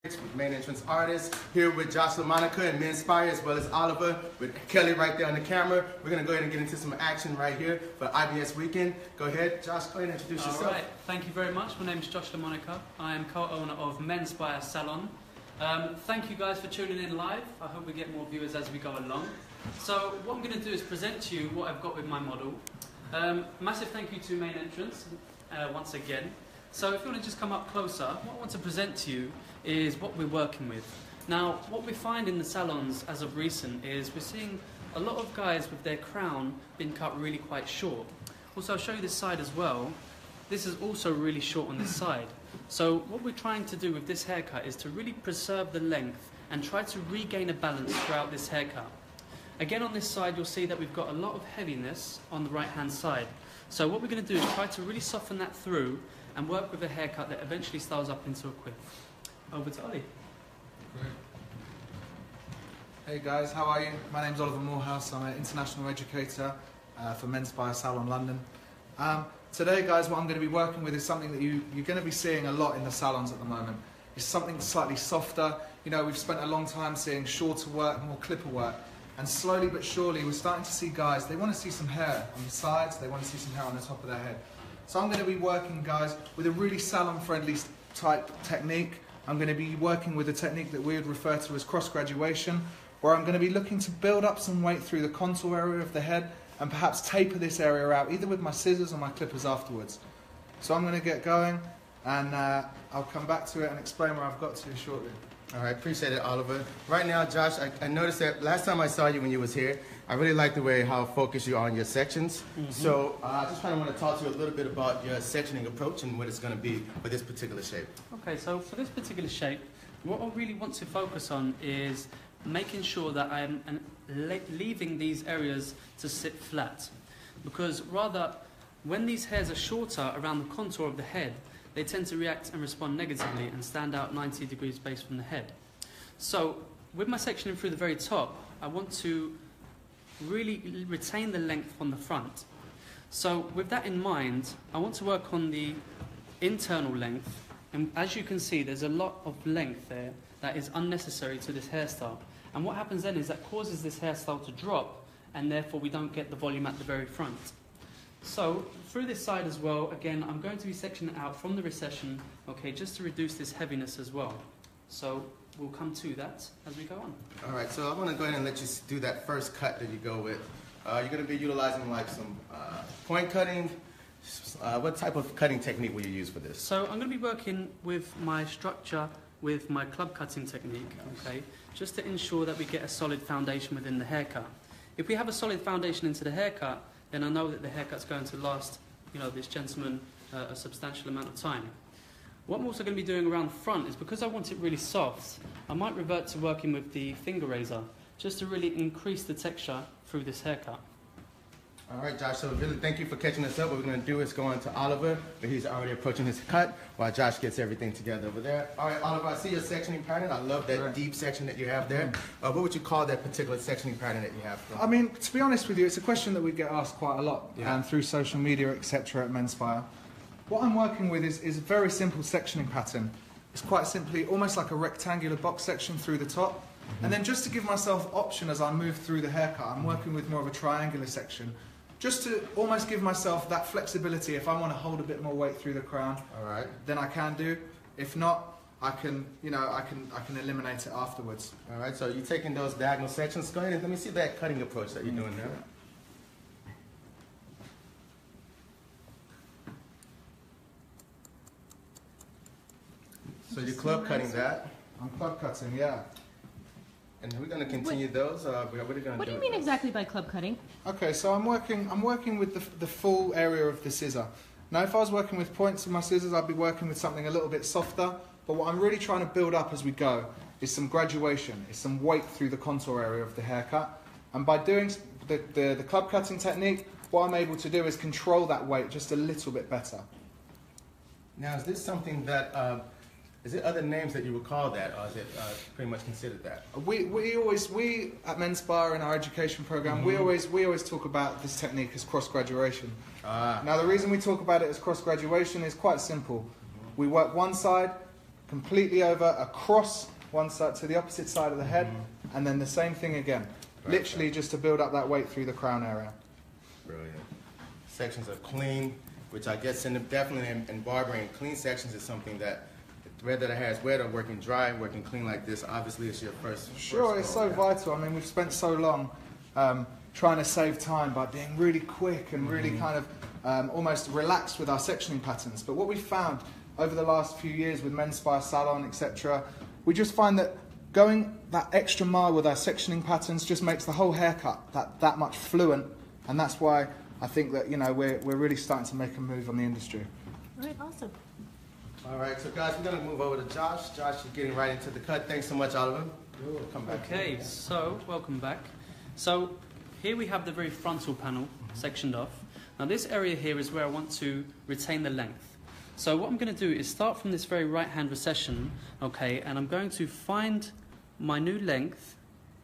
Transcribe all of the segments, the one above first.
With main entrance artist here with Joshua, Monica, and Menspire, as well as Oliver with Kelly right there on the camera. We're gonna go ahead and get into some action right here for IBS weekend. Go ahead, Josh, go ahead and introduce yourself. All right, thank you very much. My name is Joshua Monica. I am co-owner of Menspire Salon. Thank you guys for tuning in live. I hope we get more viewers as we go along. So what I'm going to do is present to you what I've got with my model. Massive thank you to main entrance once again. So if you want to just come up closer, what I want to present to you is what we're working with. Now, what we find in the salons as of recent is we're seeing a lot of guys with their crown being cut really quite short. Also, I'll show you this side as well. This is also really short on this side. So what we're trying to do with this haircut is to really preserve the length and try to regain a balance throughout this haircut. Again, on this side, you'll see that we've got a lot of heaviness on the right-hand side. So what we're going to do is try to really soften that through and work with a haircut that eventually styles up into a quiff. Over to Ollie. Great. Hey guys, how are you? My name's Oliver Morehouse. I'm an international educator for Menspire Salon London. Today, guys, what I'm going to be working with is something that you're going to be seeing a lot in the salons at the moment. It's something slightly softer. You know, we've spent a long time seeing shorter work, more clipper work. And slowly but surely, we're starting to see guys, they want to see some hair on the sides, they want to see some hair on the top of their head. So I'm going to be working, guys, with a really salon-friendly type technique. I'm going to be working with a technique that we would refer to as cross-graduation, where I'm going to be looking to build up some weight through the contour area of the head and perhaps taper this area out, either with my scissors or my clippers afterwards. So I'm going to get going, and I'll come back to it and explain where I've got to shortly. All right, appreciate it, Oliver. Right now, Josh, I noticed that last time I saw you when you was here, I really like the way how focused you are on your sections. So I just kind of want to talk to you a little bit about your sectioning approach and what it's going to be for this particular shape. Okay, so for this particular shape, what I really want to focus on is making sure that I'm leaving these areas to sit flat. Because rather, when these hairs are shorter around the contour of the head, they tend to react and respond negatively and stand out 90 degrees base from the head. So with my sectioning through the very top, I want to really retain the length from the front. So with that in mind, I want to work on the internal length. And as you can see, there's a lot of length there that is unnecessary to this hairstyle. And what happens then is that causes this hairstyle to drop, and therefore we don't get the volume at the very front. So through this side as well, again, I'm going to be sectioning out from the recession, okay, just to reduce this heaviness as well. So we'll come to that as we go on. All right, so I'm going to go ahead and let you do that first cut that you go with. You're going to be utilizing like some point cutting. What type of cutting technique will you use for this? So I'm going to be working with my structure with my club cutting technique, okay, just to ensure that we get a solid foundation within the haircut. If we have a solid foundation into the haircut, then I know that the haircut's going to last, you know, this gentleman a substantial amount of time. What I'm also going to be doing around the front is, because I want it really soft, I might revert to working with the finger razor, just to really increase the texture through this haircut. All right, Josh, so really thank you for catching us up. What we're going to do is go on to Oliver, but he's already approaching his cut while Josh gets everything together over there. All right, Oliver, I see your sectioning pattern. I love that deep section that you have there. What would you call that particular sectioning pattern that you have? I mean, to be honest with you, it's a question that we get asked quite a lot through social media, etc. at Menspire. What I'm working with is a very simple sectioning pattern. It's quite simply almost like a rectangular box section through the top. And then just to give myself option as I move through the haircut, I'm working with more of a triangular section. Just to almost give myself that flexibility. If I want to hold a bit more weight through the crown, then I can do. If not, I can, you know, I can eliminate it afterwards. All right, so you're taking those diagonal sections. Go ahead and let me see that cutting approach that you're doing there. So you're club cutting that. I'm club cutting, yeah. And we're going to continue those. What are we going to do? What do you mean exactly by club cutting? Okay, so I'm working with the full area of the scissor. Now, if I was working with points of my scissors, I'd be working with something a little bit softer. But what I'm really trying to build up as we go is some graduation, is some weight through the contour area of the haircut. And by doing the club cutting technique, what I'm able to do is control that weight just a little bit better. Now, is this something that is it other names that you would call that, or is it pretty much considered that? We at Menspire in our education program, we always talk about this technique as cross-graduation. Now the reason we talk about it as cross-graduation is quite simple. We work one side, completely over, across one side to the opposite side of the head, and then the same thing again. Literally just to build up that weight through the crown area. Brilliant. Sections are clean, which I guess definitely in barbering, clean sections is something that whether the hair is wet or working dry, working clean like this, obviously it's your first. Sure, it's so vital. I mean, we've spent so long trying to save time by being really quick and really kind of almost relaxed with our sectioning patterns. But what we found over the last few years with Men's Spire Salon, etc., we just find that going that extra mile with our sectioning patterns just makes the whole haircut that much fluent, and that's why I think that, you know, we're really starting to make a move on the industry. All right, awesome. All right, so guys, we're gonna move over to Josh. Josh is getting right into the cut. Thanks so much, Oliver. We'll come back. Okay, so welcome back. So here we have the very frontal panel sectioned off. Now this area here is where I want to retain the length. So what I'm going to do is start from this very right hand recession, okay, and I'm going to find my new length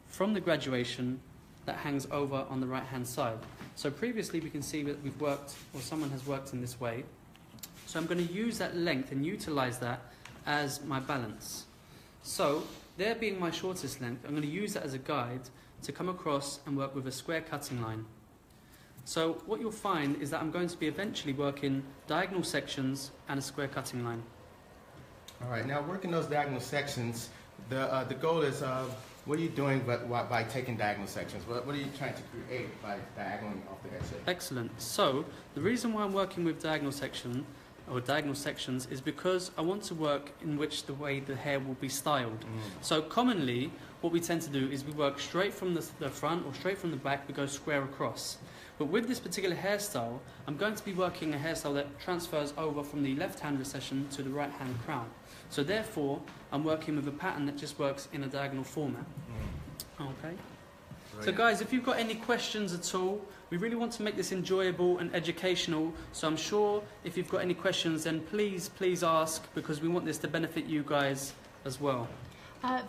from the graduation that hangs over on the right hand side. So previously we can see that we've worked, or someone has worked in this way. So I'm going to use that length and utilize that as my balance. So there being my shortest length, I'm going to use that as a guide to come across and work with a square cutting line. So what you'll find is that I'm going to be eventually working diagonal sections and a square cutting line. All right, now working those diagonal sections, the goal is, what are you doing by taking diagonal sections? What are you trying to create by diagonaling off the edge? Excellent. So the reason why I'm working with diagonal section or diagonal sections is because I want to work in which the way the hair will be styled. So commonly what we tend to do is we work straight from the front or straight from the back, we go square across. But with this particular hairstyle, I'm going to be working a hairstyle that transfers over from the left hand recession to the right hand crown. So therefore, I'm working with a pattern that just works in a diagonal format. Okay. So guys, if you've got any questions at all, we really want to make this enjoyable and educational. So I'm sure if you've got any questions, then please ask, because we want this to benefit you guys as well.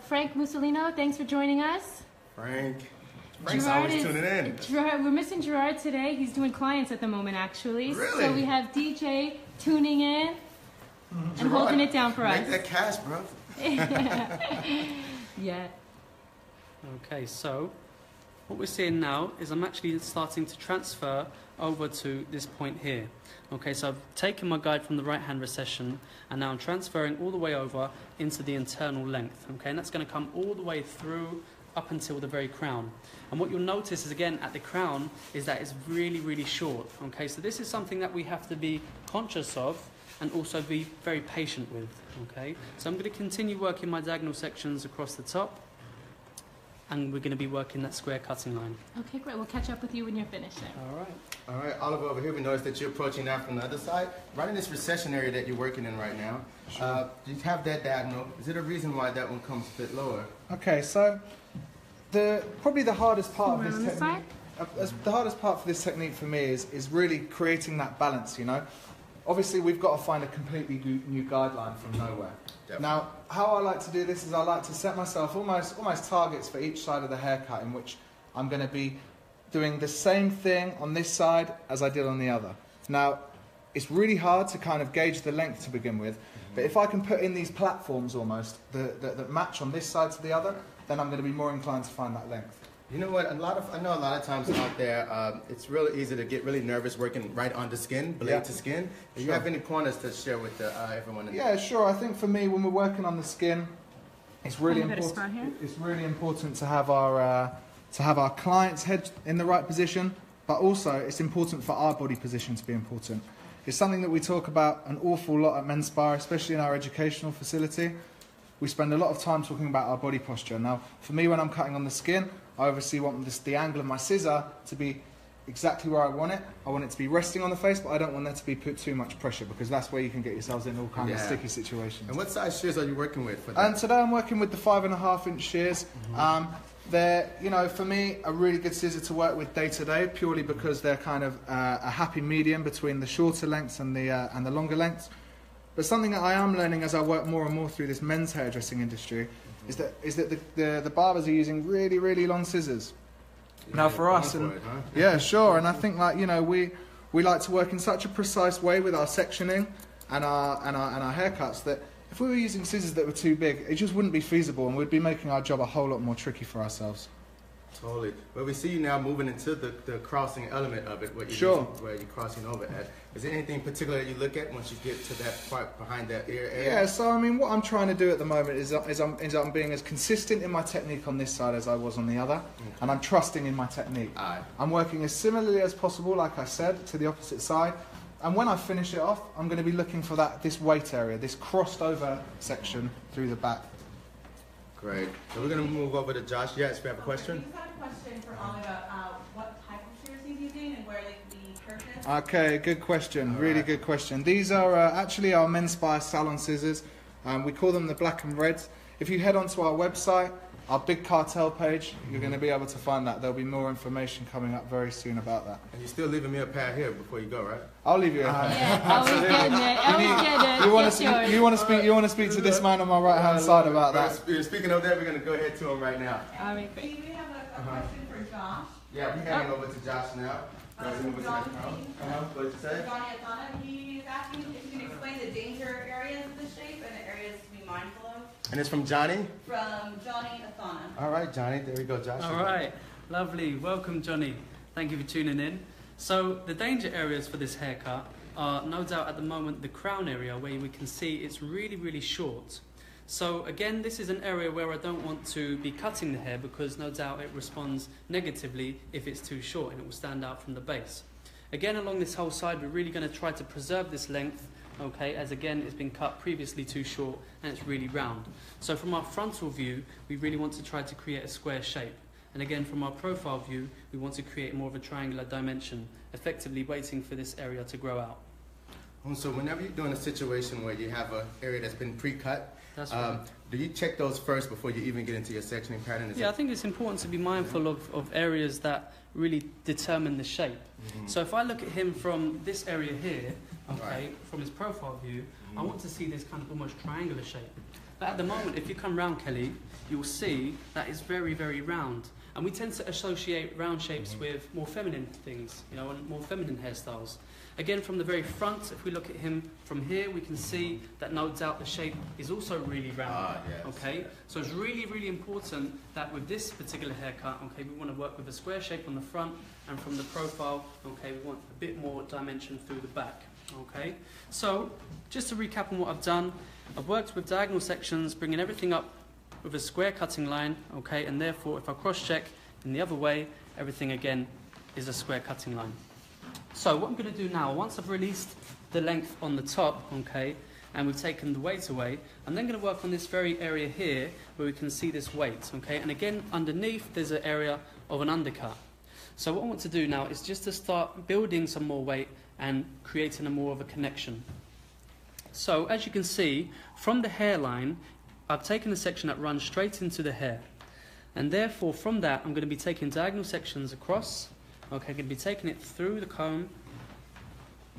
Frank Mussolino, thanks for joining us. Frank's always tuning in. We're missing Gerard today. He's doing clients at the moment, actually. Really? So we have DJ tuning in and holding it down for us. Make that cash, bro. Yeah. Okay, so what we're seeing now is I'm actually starting to transfer over to this point here. Okay, so I've taken my guide from the right hand recession and now I'm transferring all the way over into the internal length. Okay, and that's going to come all the way through up until the very crown. And what you'll notice is, again, at the crown is that it's really short. Okay, so this is something that we have to be conscious of and also be very patient with. Okay, so I'm going to continue working my diagonal sections across the top, and we're going to be working that square cutting line. Okay, great. We'll catch up with you when you're finished there. All right. All right, Oliver, over here we noticed that you're approaching that from the other side. Right in this recession area that you're working in right now, you have that diagonal. Is it a reason why that one comes a bit lower? Okay, so probably the hardest part of this on this technique, the hardest part for this technique for me is really creating that balance, you know. Obviously, we've got to find a completely new guideline from nowhere. Definitely. Now, how I like to do this is I like to set myself almost targets for each side of the haircut in which I'm going to be doing the same thing on this side as I did on the other. Now, it's really hard to kind of gauge the length to begin with, but if I can put in these platforms almost that match on this side to the other, then I'm going to be more inclined to find that length. You know what? I know a lot of times out there, it's really easy to get really nervous working right on the skin, blade to skin. Do you have any pointers to share with everyone? Yeah, sure. I think for me, when we're working on the skin, it's really important. It's really important to have our client's head in the right position, but also it's important for our body position to be important. It's something that we talk about an awful lot at Men's Spire, especially in our educational facility. We spend a lot of time talking about our body posture. Now, for me, when I'm cutting on the skin, I obviously want the angle of my scissor to be exactly where I want it. I want it to be resting on the face, but I don't want there to be put too much pressure, because that's where you can get yourselves in all kinds of sticky situations. And what size shears are you working with for that? And today I'm working with the 5.5-inch shears. They're, you know, for me, a really good scissor to work with day to day, purely because they're kind of a happy medium between the shorter lengths and the longer lengths. But something that I am learning as I work more and more through this men's hairdressing industry is that the barbers are using really long scissors. Now for us, yeah, sure, and I think, like, you know, we like to work in such a precise way with our sectioning and our haircuts that if we were using scissors that were too big, it just wouldn't be feasible, and we'd be making our job a whole lot more tricky for ourselves. Totally. But we see you now moving into the crossing element of it, where you're crossing over at. Is there anything particular that you look at once you get to that part behind that ear area? Yeah, so I mean, what I'm trying to do at the moment is I'm being as consistent in my technique on this side as I was on the other, and I'm trusting in my technique. I'm working as similarly as possible, like I said, to the opposite side. And when I finish it off, I'm going to be looking for this weight area, this crossed over section through the back. Great. So we're going to move over to Josh. Yes, we have a question? We just had a question for Ollie about what type of shears he's using and where they can be purchased. Okay, good question. Really good question. These are actually our Men's Spire Salon scissors. We call them the black and reds. If you head onto our website, our big cartel page, you're going to be able to find that. There'll be more information coming up very soon about that. And you're still leaving me a pair here before you go, right? I'll leave you a pair. Yeah, always getting it. Always getting it. You want to speak to this man on my right hand side about that. Speaking of that, we're going to go ahead to him right now. All right, We have a question for Josh. Yeah, we're heading over to Josh now. What did you say? Johnny Atana, he's asking if you can explain the danger areas of the shape and the areas to be mindful of. And it's from Johnny? From Johnny Athana. All right, Johnny. There we go, Josh. All right, lovely. Welcome, Johnny. Thank you for tuning in. So the danger areas for this haircut are no doubt at the moment the crown area, where we can see it's really, really short. So again, this is an area where I don't want to be cutting the hair, because no doubt it responds negatively if it's too short, and it will stand out from the base. Again, along this whole side, we're really going to try to preserve this length, okay, as again it's been cut previously too short and it's really round. So from our frontal view, we really want to try to create a square shape. And again, from our profile view, we want to create more of a triangular dimension, effectively waiting for this area to grow out. So whenever you're doing a situation where you have an area that's been pre-cut, That's right. do you check those first before you even get into your sectioning pattern? Yeah, I think it's important to be mindful of areas that really determine the shape. So if I look at him from this area here, okay, from his profile view, I want to see this kind of almost triangular shape. But at the moment, if you come round, Kelly, you'll see that it's very, very round. And we tend to associate round shapes with more feminine things, you know, and more feminine hairstyles. Again, from the very front, if we look at him from here, we can see that no doubt the shape is also really round. Yes. Okay, so it's really, really important that with this particular haircut, okay, we want to work with a square shape on the front, and from the profile, okay, we want a bit more dimension through the back. Okay, so just to recap on what I've done, I've worked with diagonal sections, bringing everything up with a square cutting line, okay, and therefore if I cross-check in the other way, everything again is a square cutting line. So what I'm going to do now, once I've released the length on the top, okay, and we've taken the weight away, I'm then going to work on this very area here where we can see this weight, okay, and again underneath there's an area of an undercut. So what I want to do now is just to start building some more weight and creating a more of a connection. So as you can see, from the hairline, I've taken a section that runs straight into the hair. And therefore, from that, I'm going to be taking diagonal sections across. Okay, I'm going to be taking it through the comb.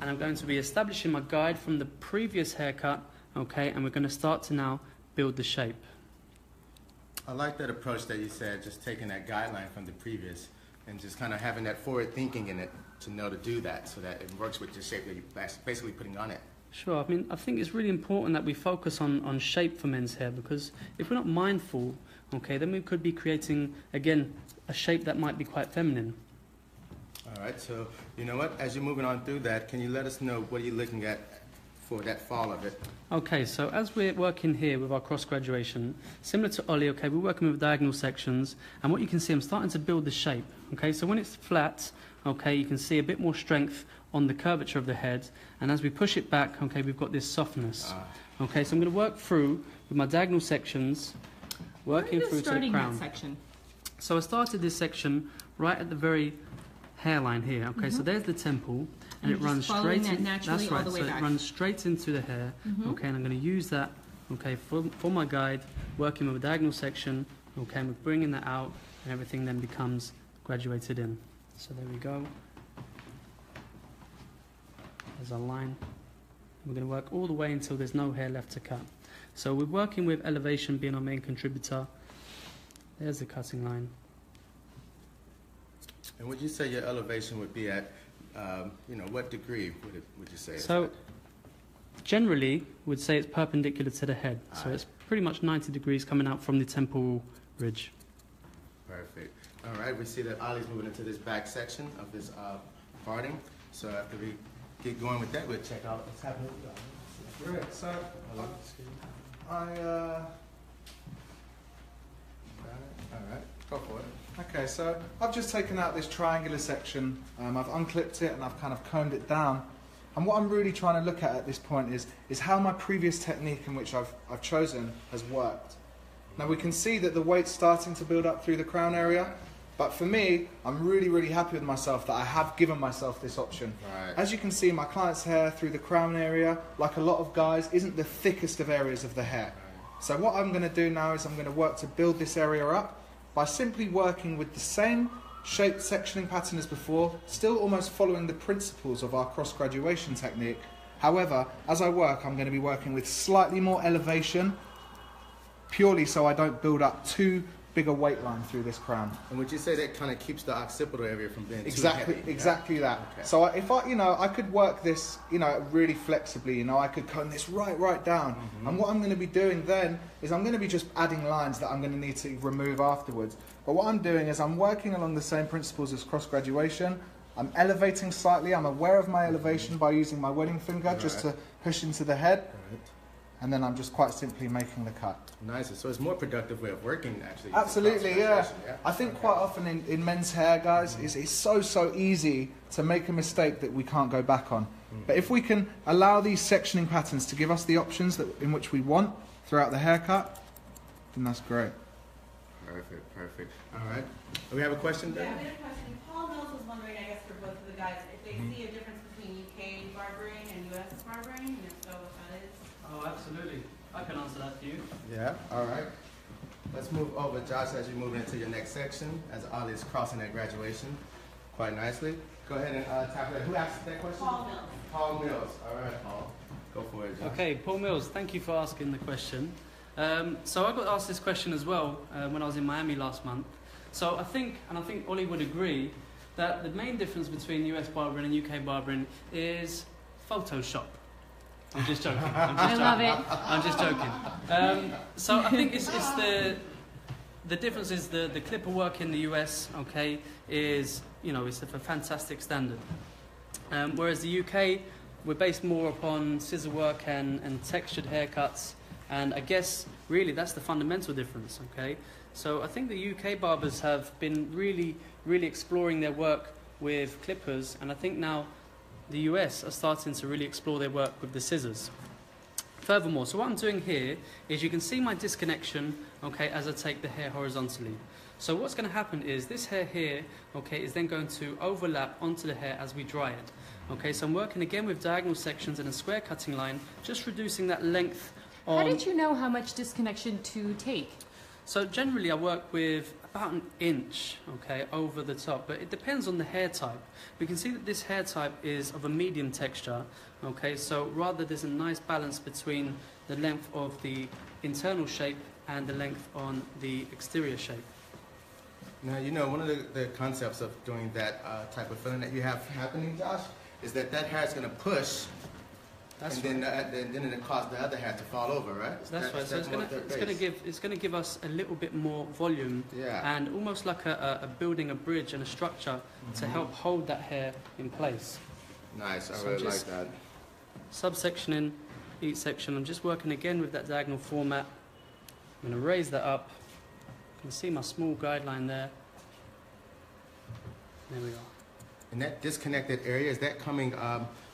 And I'm going to be establishing my guide from the previous haircut. Okay, and we're going to start to now build the shape. I like that approach that you said, just taking that guideline from the previous and just kind of having that forward thinking in it to know to do that so that it works with the shape that you're basically putting on it. Sure, I mean, I think it's really important that we focus on shape for men's hair, because if we're not mindful, okay, then we could be creating, again, a shape that might be quite feminine. All right, so you know what, as you're moving on through that, can you let us know what are you looking at for that fall of it? Okay, so as we're working here with our cross graduation, similar to Ollie, okay, we're working with diagonal sections, and what you can see, I'm starting to build the shape. Okay, so when it's flat, okay, you can see a bit more strength on the curvature of the head, and as we push it back, okay, we've got this softness. Okay, so I'm going to work through with my diagonal sections, working through to the crown. That section? So I started this section right at the very hairline here. Okay, so there's the temple, and it runs straight in. That's right. So it runs straight into the hair. Okay, and I'm going to use that. Okay, for my guide, working with a diagonal section. Okay, and we're bringing that out, and everything then becomes graduated in. So there we go. There's our line. We're going to work all the way until there's no hair left to cut. So we're working with elevation being our main contributor. There's the cutting line. And would you say your elevation would be at, you know, what degree would you say? So generally would say it's perpendicular to the head. So Alright. it's pretty much 90 degrees coming out from the temporal ridge. Perfect. All right, we see that Ollie's moving into this back section of this parting. So after we get going with that, we'll check out what's happening. Great. So I All right, go for it. okay. So I've just taken out this triangular section. I've unclipped it and I've kind of combed it down. And what I'm really trying to look at this point is how my previous technique in which I've chosen has worked. Now we can see that the weight's starting to build up through the crown area, but for me, I'm really happy with myself that I have given myself this option. Right. As you can see, my client's hair through the crown area, like a lot of guys, isn't the thickest of areas of the hair. So what I'm going to do now is I'm going to work to build this area up by simply working with the same shaped sectioning pattern as before, still almost following the principles of our cross-graduation technique. However, as I work, I'm going to be working with slightly more elevation, purely so I don't build up too big a weight line through this crown. And would you say that kind of keeps the occipital area from being Exactly, too heavy? exactly that. Okay. So if I could work this, really flexibly. I could comb this right down. And what I'm going to be doing then is I'm going to be just adding lines that I'm going to need to remove afterwards. But what I'm doing is I'm working along the same principles as cross graduation. I'm elevating slightly. I'm aware of my elevation by using my wedding finger just to push into the head. Right. And then I'm just quite simply making the cut. Nice. So it's a more productive way of working, actually. Absolutely, yeah. Yeah. I think quite often in men's hair, guys, it's so easy to make a mistake that we can't go back on. But if we can allow these sectioning patterns to give us the options in which we want throughout the haircut, then that's great. Perfect. All right. Do we have a question, Yeah, Dan? I have a question. Paul Mills was wondering, I guess, for both of the guys, if they see a difference between UK barbering and US barbering, and if so, what that is. Oh, absolutely. I can answer that for you. Yeah. All right. Let's move over, Josh, as you move into your next section, as Ollie is crossing that graduation quite nicely. Go ahead and tackle that. Who asked that question? Paul Mills. Paul Mills. All right, Paul. Go for it, Josh. Okay, Paul Mills, thank you for asking the question. So I got asked this question as well when I was in Miami last month. So I think Ollie would agree, that the main difference between US barbering and UK barbering is Photoshop. I'm just joking. I love it. I'm just joking. So I think it's the difference is the clipper work in the US, okay, is, it's of a fantastic standard. Whereas the UK, we're based more upon scissor work and textured haircuts. And I guess, really, that's the fundamental difference, okay? So I think the UK barbers have been really exploring their work with clippers, and I think now the US are starting to really explore their work with the scissors. Furthermore, so what I'm doing here is you can see my disconnection, okay, as I take the hair horizontally. So what's going to happen is this hair here, okay, is then going to overlap onto the hair as we dry it. Okay, so I'm working again with diagonal sections and a square cutting line, just reducing that length on... How did you know how much disconnection to take? So generally I work with about 1 inch, okay, over the top, but it depends on the hair type. We can see that this hair type is of a medium texture, okay, so rather there's a nice balance between the length of the internal shape and the length on the exterior shape. Now, one of the concepts of doing that type of filling that you have happening, Josh, is that hair is going to push, That's and right. then it causes the other hair to fall over, right? That's right. So it's going to give us a little bit more volume, Yeah. and almost like a building a bridge and a structure to help hold that hair in place. Nice. I So really like just- that. Subsectioning each section. I'm just working again with that diagonal format. I'm going to raise that up. You can see my small guideline there. There we are. And that disconnected area, is that coming,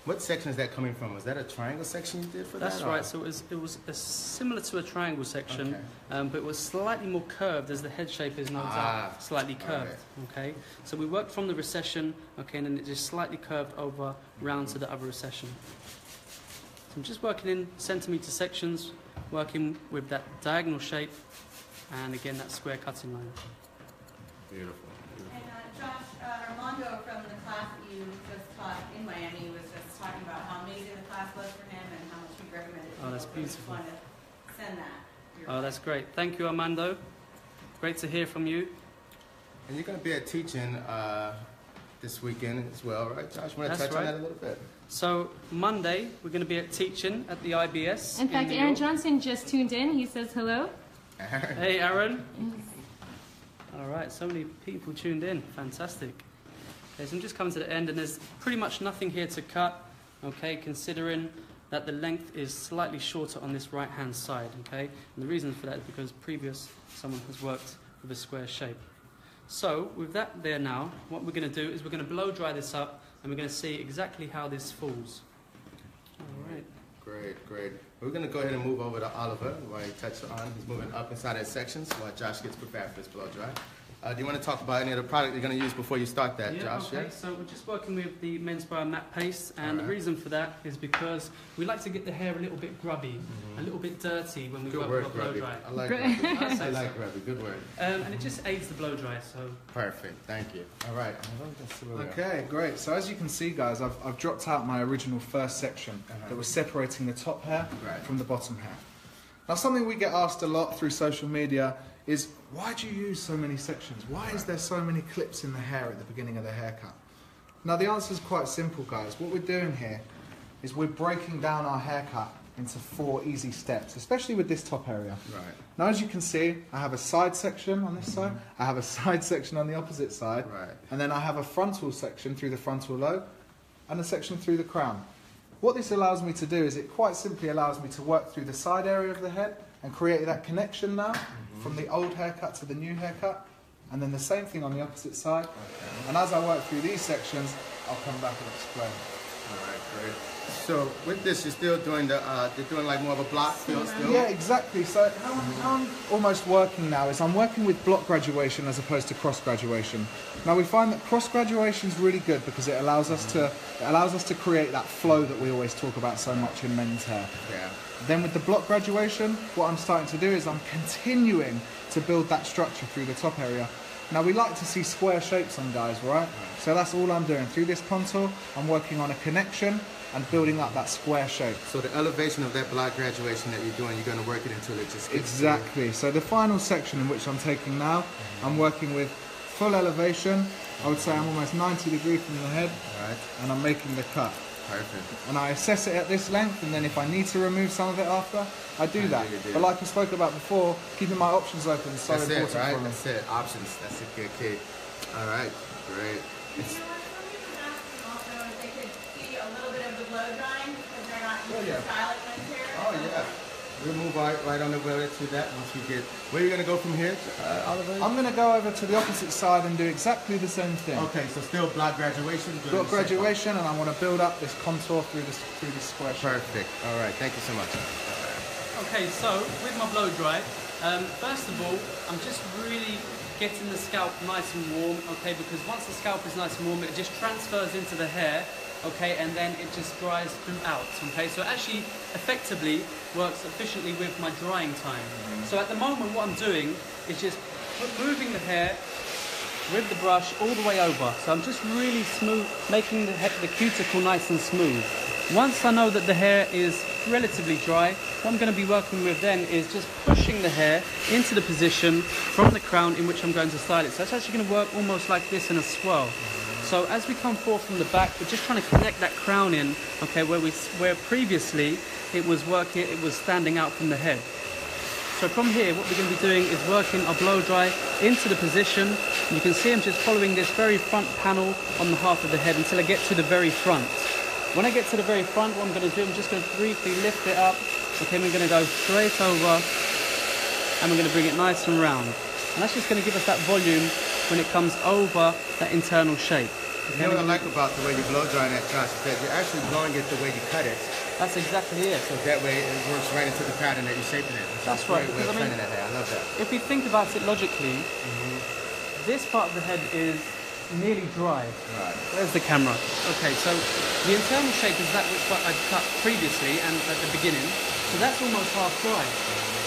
what section is that coming from? Was that a triangle section you did for that? That's or- right. So it was similar to a triangle section, Okay. but it was slightly more curved as the head shape is no doubt slightly curved. Okay. So we worked from the recession, okay, and then it just slightly curved over round to the other recession. So I'm just working in centimetre sections, working with that diagonal shape, and again that square cutting line. Beautiful. And Josh, Armando from the class that you just taught in Miami was just talking about how amazing the class was for him and how much he recommended. Oh, that's people. So I just beautiful. wanted to send that. your Oh, way. that's great. Thank you, Armando. Great to hear from you. And you're going to be at teaching this weekend as well, right, Josh? Want to That's touch on right. that a little bit? So Monday, we're going to be at teaching at the IBS. In fact, New Aaron York. Johnson just tuned in. He says hello. Hey, Aaron. All right, so many people tuned in. Fantastic. Okay, so I'm just coming to the end, and there's pretty much nothing here to cut, okay, considering that the length is slightly shorter on this right-hand side, okay? And the reason for that is because someone has worked with a square shape. So, with that there now, what we're going to do is we're going to blow dry this up, and we're going to see exactly how this falls. All right. Great. We're going to go ahead and move over to Oliver while he touches on. He's moving up inside his sections while Josh gets prepared for this blow dry. Do you want to talk about any of the product you're going to use before you start that, Josh? Okay. Yeah? So we're just working with the Men's Bar matte paste, and the reason for that is because we like to get the hair a little bit grubby, a little bit dirty when we work with a blow dry. I like grubby. I like grubby. Good word. And it just aids the blow dry. So perfect. Thank you. All right. Okay, great. So as you can see, guys, I've dropped out my original first section that was separating the top hair from the bottom hair. Now, something we get asked a lot through social media is, why do you use so many sections? Why is there so many clips in the hair at the beginning of the haircut? Now, the answer is quite simple, guys. What we're doing here is we're breaking down our haircut into 4 easy steps, especially with this top area. Right. Now, as you can see, I have a side section on this side, I have a side section on the opposite side, and then I have a frontal section through the frontal lobe, and a section through the crown. What this allows me to do is it quite simply allows me to work through the side area of the head and create that connection now from the old haircut to the new haircut, and then the same thing on the opposite side. And as I work through these sections, I'll come back and explain. All right, great. So with this, you're still doing you're doing like more of a block feel still? Yeah, exactly. So how I'm almost working now is I'm working with block graduation as opposed to cross graduation. Now we find that cross graduation is really good because it allows us to create that flow that we always talk about so much in men's hair. Yeah. Then with the block graduation, what I'm starting to do is I'm continuing to build that structure through the top area. Now we like to see square shapes on guys, right? So that's all I'm doing. Through this contour, I'm working on a connection and building up that square shape. So the elevation of that block graduation that you're doing, you're going to work it until it just gets exactly. So the final section in which I'm taking now, I'm working with full elevation. I would say I'm almost 90 degrees from the head, and I'm making the cut. Perfect. And I assess it at this length, and then if I need to remove some of it after, I do that. But like I spoke about before, keeping my options open is so important for me. That's it, options. That's a good key. All right, great. Also, if they could see a little bit of the blow drying because they're not used to styling men's hair. Oh yeah. We'll move right on the way to that once we get. Where are you going to go from here, Oliver? I'm going to go over to the opposite side and do exactly the same thing. Okay, so still block graduation. Block graduation, and I want to build up this contour through this square shape. Perfect. All right, thank you so much. Okay, so with my blow dry, first of all, I'm just really getting the scalp nice and warm, okay, because once the scalp is nice and warm, it just transfers into the hair, okay, and then it just dries throughout, okay, so it actually effectively works efficiently with my drying time. So at the moment, what I'm doing is just moving the hair with the brush all the way over, so I'm just really smooth, making the cuticle nice and smooth. Once I know that the hair is relatively dry, what I'm going to be working with then is just pushing the hair into the position from the crown in which I'm going to style it. So it's actually going to work almost like this in a swirl. So as we come forth from the back, we're just trying to connect that crown in, okay, where previously it was standing out from the head. So from here, what we're going to be doing is working our blow dry into the position. You can see I'm just following this very front panel on the half of the head until I get to the very front. When I get to the very front, what I'm going to do, I'm just going to briefly lift it up. Okay, we're going to go straight over, and we're going to bring it nice and round. And that's just going to give us that volume when it comes over that internal shape. Okay, you know what I like about the way you blow dry that, Josh, is that you're actually blowing it the way you cut it. That's exactly it. So that way it works right into the pattern that you're shaping it. That's right. Way of training that hair. I love that. If we think about it logically, this part of the head is nearly dry. Right. There's the camera. Okay, so the internal shape is that which I cut previously and at the beginning. So that's almost half dry.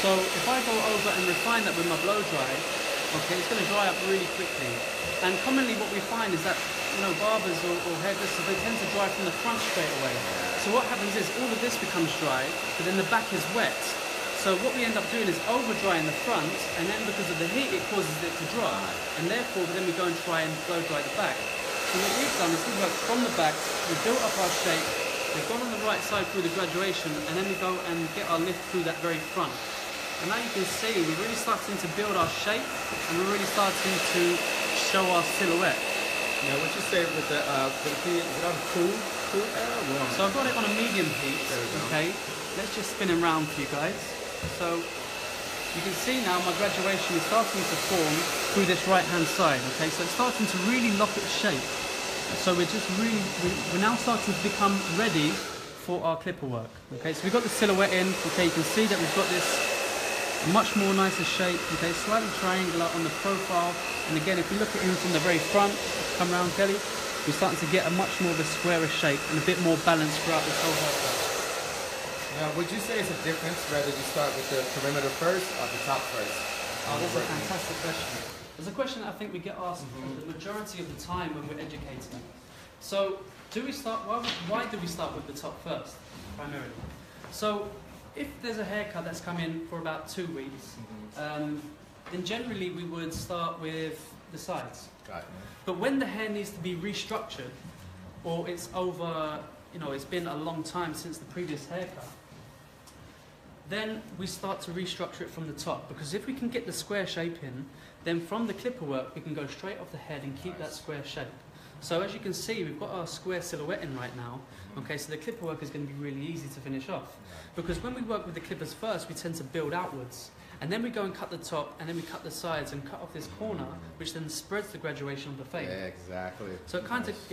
So if I go over and refine that with my blow dry, okay, it's going to dry up really quickly. And commonly what we find is that, you know, barbers or hairdressers, they tend to dry from the front straight away. So what happens is all of this becomes dry, but then the back is wet. So what we end up doing is over drying the front, and then because of the heat, it causes it to dry. And therefore, then we go and try and blow dry the back. So what we've done is we worked from the back, we built up our shape, We've gone on the right side through the graduation, and then we go and get our lift through that very front. And now you can see we're really starting to build our shape, and we're really starting to show our silhouette. Now, what you say with the heat, is it on cool air or warm? So I've got it on a medium heat, okay? Let's just spin it around for you guys. So you can see now my graduation is starting to form through this right-hand side, okay? So it's starting to really lock its shape. So we're just really, we're now starting to become ready for our clipper work, okay? So we've got the silhouette in, okay? You can see that we've got this much more nicer shape, okay? Slightly triangular on the profile. And again, if you look at him from the very front, come around Kelly, we're starting to get a much more of a squarer shape and a bit more balance throughout this whole haircut. Now, would you say it's a difference whether you start with the perimeter first or the top first? Oh, that's a fantastic question. It's a question that I think we get asked the majority of the time when we're educating. So, do we start? Why do we start with the top first, primarily? So, if there's a haircut that's come in for about 2 weeks, then generally we would start with the sides. Got it. But when the hair needs to be restructured, or it's over, it's been a long time since the previous haircut, then we start to restructure it from the top. Because if we can get the square shape in, then from the clipper work, we can go straight off the head and keep that square shape. So as you can see, we've got our square silhouette in right now. Okay, so the clipper work is going to be really easy to finish off. Because when we work with the clippers first, we tend to build outwards. And then we go and cut the top, and then we cut the sides and cut off this corner, which then spreads the graduation of the fade. Yeah, exactly. So it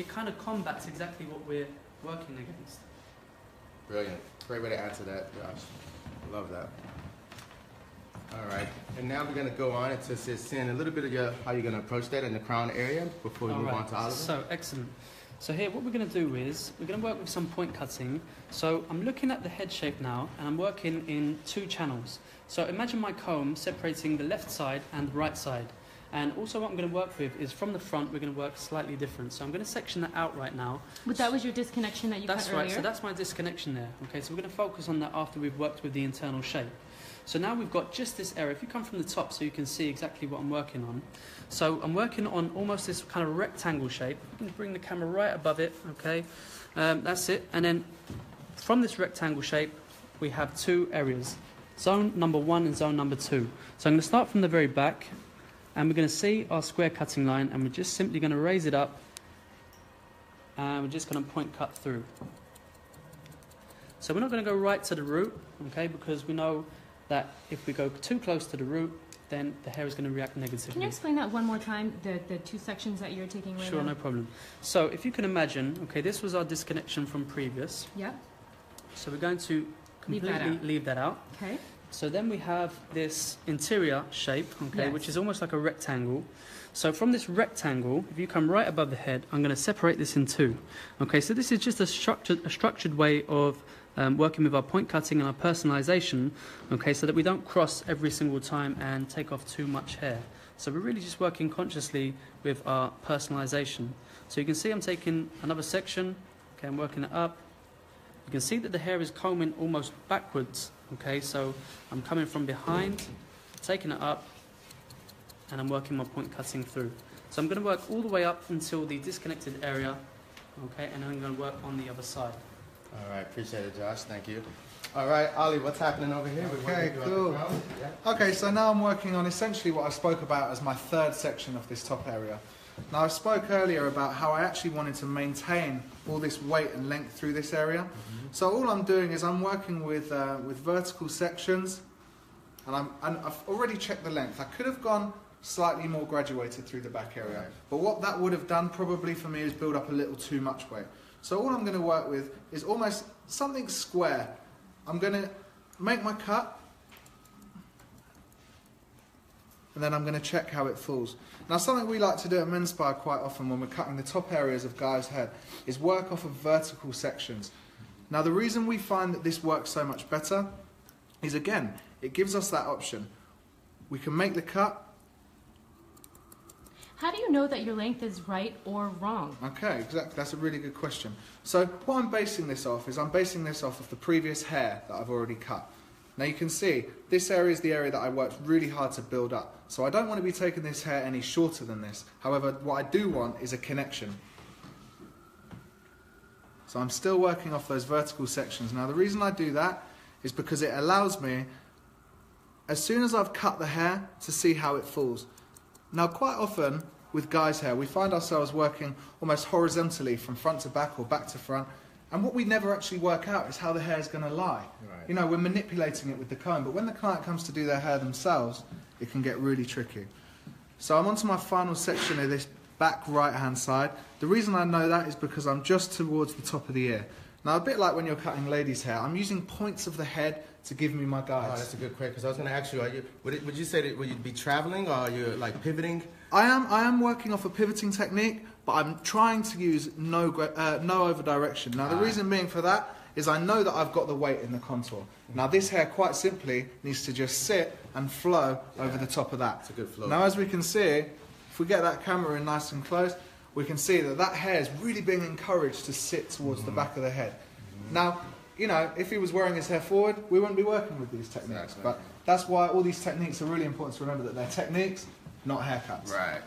kind of combats exactly what we're working against. Brilliant. Great way to answer that, Josh. Love that. All right, and now we're going to go on into seeing a little bit of how you're going to approach that in the crown area before we move on to Oliver. So, excellent. So here, what we're going to do is, we're going to work with some point cutting. So I'm looking at the head shape now, and I'm working in 2 channels. So imagine my comb separating the left side and the right side. And also what I'm going to work with is from the front, we're going to work slightly different. So I'm going to section that out right now. But that was your disconnection that you cut earlier? That's right, so that's my disconnection there. Okay, so we're going to focus on that after we've worked with the internal shape. So now we've got just this area. If you come from the top so you can see exactly what I'm working on. So I'm working on almost this kind of rectangle shape. I'm going to bring the camera right above it, okay. That's it. And then from this rectangle shape, we have 2 areas. Zone number 1 and zone number 2. So I'm going to start from the very back, and we're going to see our square cutting line, and we're just simply going to raise it up, and we're just going to point cut through. So we're not going to go right to the root, okay, because we know that if we go too close to the root, then the hair is going to react negatively. Can you explain that one more time, the 2 sections that you're taking right now? Sure, no problem. So if you can imagine, okay, this was our disconnection from previous. Yeah. So we're going to completely leave that out. Okay. So then we have this interior shape, okay, Yes. which is almost like a rectangle. So from this rectangle, if you come right above the head, I'm going to separate this in 2. Okay, so this is just a structured way of working with our point cutting and our personalization, okay, so that we don't cross every single time and take off too much hair. So we're really just working consciously with our personalization. So you can see I'm taking another section, okay, I'm working it up. You can see that the hair is combing almost backwards, okay, so I'm coming from behind, taking it up, and I'm working my point cutting through. So I'm going to work all the way up until the disconnected area, okay, and then I'm going to work on the other side. All right, appreciate it, Josh. Thank you. All right, Ollie, what's happening over here? Okay, cool. Okay, so now I'm working on essentially what I spoke about as my 3rd section of this top area. Now, I spoke earlier about how I actually wanted to maintain all this weight and length through this area. So all I'm doing is I'm working with vertical sections, and I've already checked the length. I could have gone slightly more graduated through the back area, but what that would have done probably for me is build up a little too much weight. So all I'm going to work with is almost something square. I'm going to make my cut, and then I'm going to check how it falls. Now, something we like to do at Menspire quite often when we're cutting the top areas of guys' head is work off of vertical sections. Now, the reason we find that this works so much better is, again, it gives us that option. We can make the cut. How do you know that your length is right or wrong? Okay, exactly. That's a really good question. So what I'm basing this off is I'm basing this off of the previous hair that I've already cut. Now you can see this area is the area that I worked really hard to build up. So I don't want to be taking this hair any shorter than this. However, what I do want is a connection. So I'm still working off those vertical sections. Now the reason I do that is because it allows me, as soon as I've cut the hair, to see how it falls. Now quite often with guys' hair, we find ourselves working almost horizontally from front to back or back to front, and what we never actually work out is how the hair is going to lie. Right. You know, we're manipulating it with the comb, but when the client comes to do their hair themselves, it can get really tricky. So I'm onto my final section of this back right-hand side. The reason I know that is because I'm just towards the top of the ear. Now, a bit like when you're cutting ladies' hair, I'm using points of the head to give me my guides. Oh, that's a good question, because I was going to ask you, would you say that would you be traveling, or are you like pivoting? I am working off a pivoting technique, but I'm trying to use no over direction. Now, the reason being for that is I know that I've got the weight in the contour. Now, this hair, quite simply, needs to just sit and flow over the top of that. It's a good flow. Now, as we can see, if we get that camera in nice and close, we can see that that hair is really being encouraged to sit towards the back of the head. Now, you know, if he was wearing his hair forward, we wouldn't be working with these techniques. Exactly. But that's why all these techniques are really important to remember, that they're techniques, not haircuts. Right.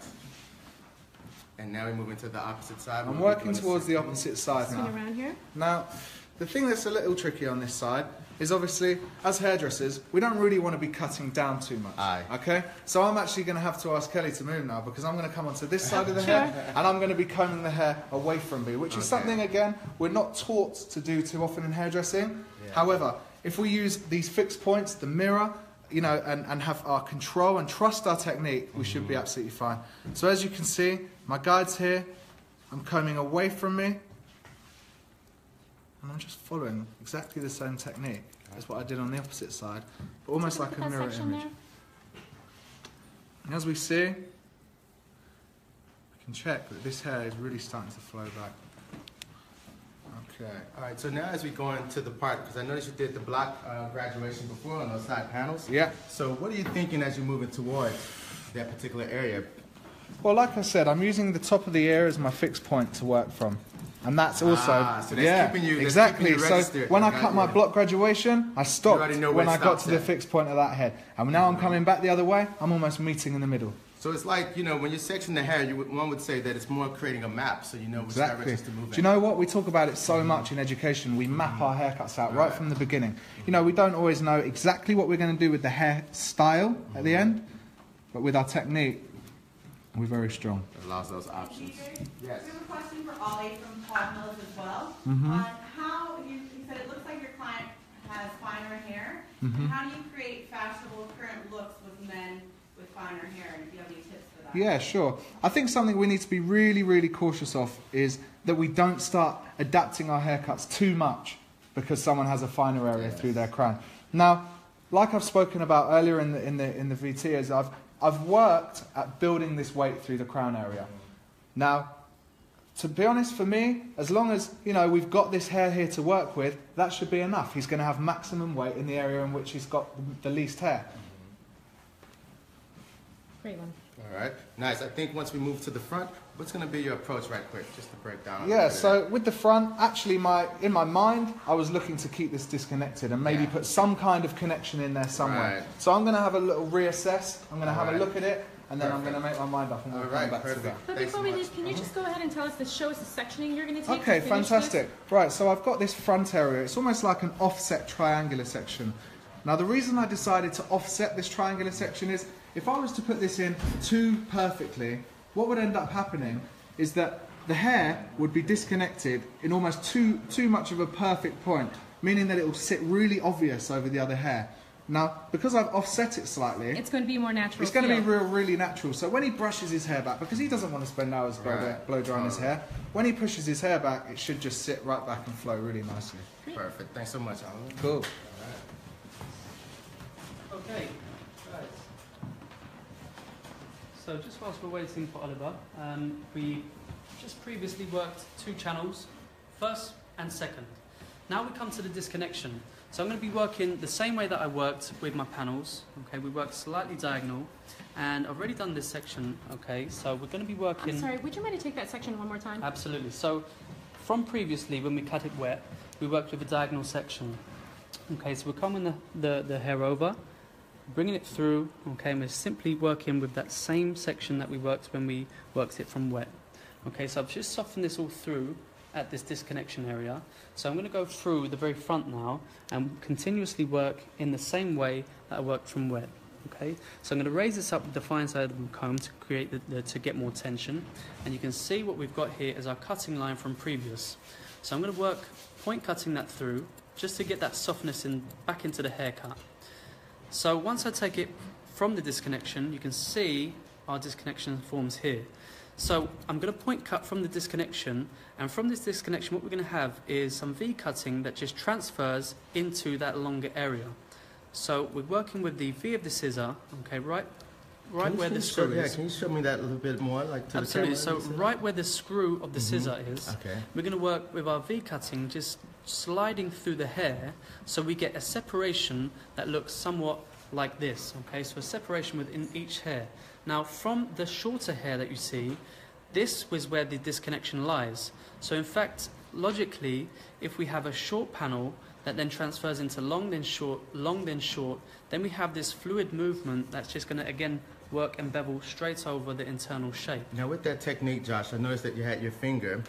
And now we're moving to the opposite side. I'm working towards the opposite side Spin now. around here. Now, the thing that's a little tricky on this side is obviously, as hairdressers, we don't really want to be cutting down too much. Aye. Okay? So I'm actually going to have to ask Kelly to move now, because I'm going to come onto this side of the hair, and I'm going to be combing the hair away from me, which is something, again, we're not taught to do too often in hairdressing. Yeah. However, if we use these fixed points, the mirror, you know, and have our control and trust our technique, we should be absolutely fine. So as you can see, my guide's here. I'm combing away from me. And I'm just following exactly the same technique as what I did on the opposite side, but almost like a mirror image. And as we see, we can check that this hair is really starting to flow back. Okay. All right, so now as we go into the part, because I noticed you did the block graduation before on those side panels. Yeah. So what are you thinking as you're moving towards that particular area? Well, like I said, I'm using the top of the ear as my fixed point to work from. And that's also, so that's keeping you, exactly. Keeping you registered. So when I cut my block graduation, I stopped already know when where I it got to stops the at. fixed point of that head. And now I'm coming back the other way, I'm almost meeting in the middle. So it's like, you know, when you section the hair, one would say that it's more creating a map, so you know which Exactly. directions to move in. Do you know what? We talk about it so much in education. We map our haircuts out right from the beginning. You know, we don't always know exactly what we're going to do with the hairstyle at the end, but with our technique, we're very strong. It allows those options. DJ, Yes. we have a question for Ollie from Todd Mills as well. How you said it looks like your client has finer hair. And how do you create fashionable current looks with men with finer hair? And if you have any tips for that? Yeah, sure. I think something we need to be really, really cautious of is that we don't start adapting our haircuts too much because someone has a finer area through their crown. Now, like I've spoken about earlier in the VT, is I've worked at building this weight through the crown area. Now, to be honest, for me, as long as, you know, we've got this hair here to work with, that should be enough. He's going to have maximum weight in the area in which he's got the least hair. Great one. All right, nice. I think once we move to the front, what's going to be your approach right quick, just to break down? Yeah, so with the front, actually in my mind, I was looking to keep this disconnected and maybe put some kind of connection in there somewhere. Right. So I'm going to have a little reassess, I'm going to have a Alright. look at it, and then I'm going to make my mind up and we'll All come right, back to perfect. that. But Thanks before so we much. leave, can you just go ahead and tell us show us the sectioning you're going to take? Okay, to finish fantastic. This? Right, so I've got this front area. It's almost like an offset triangular section. Now, the reason I decided to offset this triangular section is, if I was to put this in too perfectly, what would end up happening is that the hair would be disconnected in almost too much of a perfect point, meaning that it will sit really obvious over the other hair. Now, because I've offset it slightly, It's going to be more natural. it's going to be feel. really natural. So when he brushes his hair back, because he doesn't want to spend hours blow drying his hair, when he pushes his hair back, it should just sit right back and flow really nicely. Perfect. Thanks so much, Alan. Cool. Okay, guys. So just whilst we're waiting for Oliver, we just previously worked two channels, first and second. Now we come to the disconnection. So I'm going to be working the same way that I worked with my panels. Okay, we worked slightly diagonal, and I've already done this section. Okay, so we're going to be working. I'm sorry, would you mind to take that section one more time? Absolutely. So from previously, when we cut it wet, we worked with a diagonal section. Okay, so we're coming the hair over, bringing it through, okay, and we're simply working with that same section that we worked when we worked it from wet. Okay, so I've just softened this all through, at this disconnection area. So I'm going to go through the very front now and continuously work in the same way that I worked from wet. Okay, so I'm going to raise this up with the fine side of the comb to create to get more tension, and you can see what we've got here is our cutting line from previous. So I'm going to work point cutting that through just to get that softness back into the haircut. So once I take it from the disconnection, you can see our disconnection forms here. So I'm going to point cut from the disconnection, and from this disconnection what we're going to have is some V cutting that just transfers into that longer area. So we're working with the V of the scissor, okay, right where the screw is. Yeah, can you show me that a little bit more? Absolutely, so right where the screw of the scissor is, okay, we're going to work with our V cutting, just sliding through the hair so we get a separation that looks somewhat like this, okay, so a separation within each hair. Now from the shorter hair that you see, this was where the disconnection lies. So in fact, logically, if we have a short panel that then transfers into long then short, then we have this fluid movement that's just going to again work and bevel straight over the internal shape. Now with that technique, Josh, I noticed that you had your finger.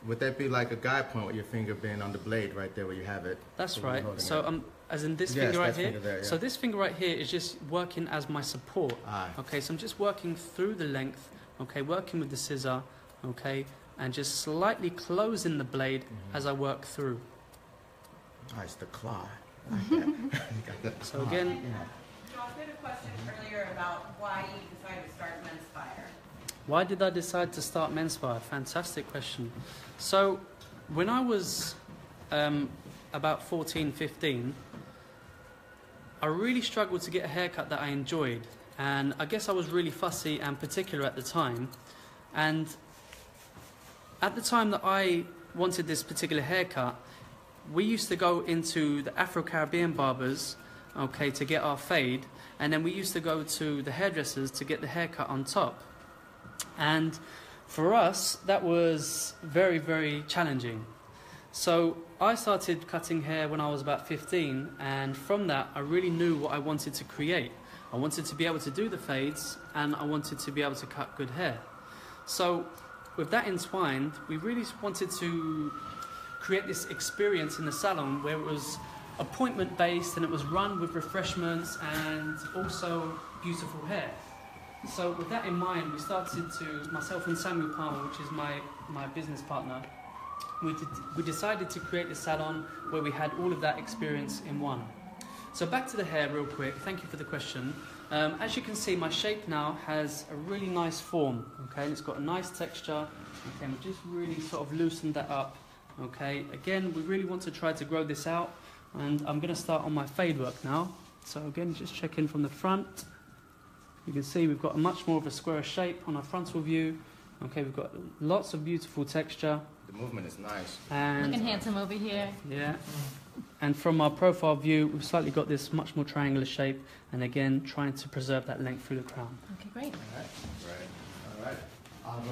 Would that be like a guide point with your finger being on the blade right there where you have it? That's right. So as in this finger right here. There, yeah. So this finger right here is just working as my support. Okay, so I'm just working through the length, okay, working with the scissor, okay, and just slightly closing the blade as I work through. It's the claw. So again, Josh, we had a question earlier about why you decided to start Menspire. Why did I decide to start Menspire? Fantastic question. So when I was about 14, 15, I really struggled to get a haircut that I enjoyed, and I guess I was really fussy and particular at the time. And at the time that I wanted this particular haircut, we used to go into the Afro-Caribbean barbers, okay, to get our fade, and then we used to go to the hairdressers to get the haircut on top. And for us, that was very, very challenging. So I started cutting hair when I was about 15, and from that I really knew what I wanted to create. I wanted to be able to do the fades, and I wanted to be able to cut good hair. So with that entwined, we really wanted to create this experience in the salon where it was appointment based and it was run with refreshments and also beautiful hair. So with that in mind, we started to, myself and Samuel Palmer, which is my business partner, we decided to create the salon where we had all of that experience in one. So back to the hair real quick, thank you for the question. As you can see, my shape now has a really nice form, okay, and it's got a nice texture, okay, and we just really sort of loosened that up, okay. Again, we really want to try to grow this out, and I'm going to start on my fade work now. So again, just check in from the front. You can see we've got a much more of a square shape on our frontal view. Okay, we've got lots of beautiful texture. The movement is nice. And Looking handsome over here. yeah. And from our profile view, we've slightly got this much more triangular shape, and again, trying to preserve that length through the crown. Okay, great. All right.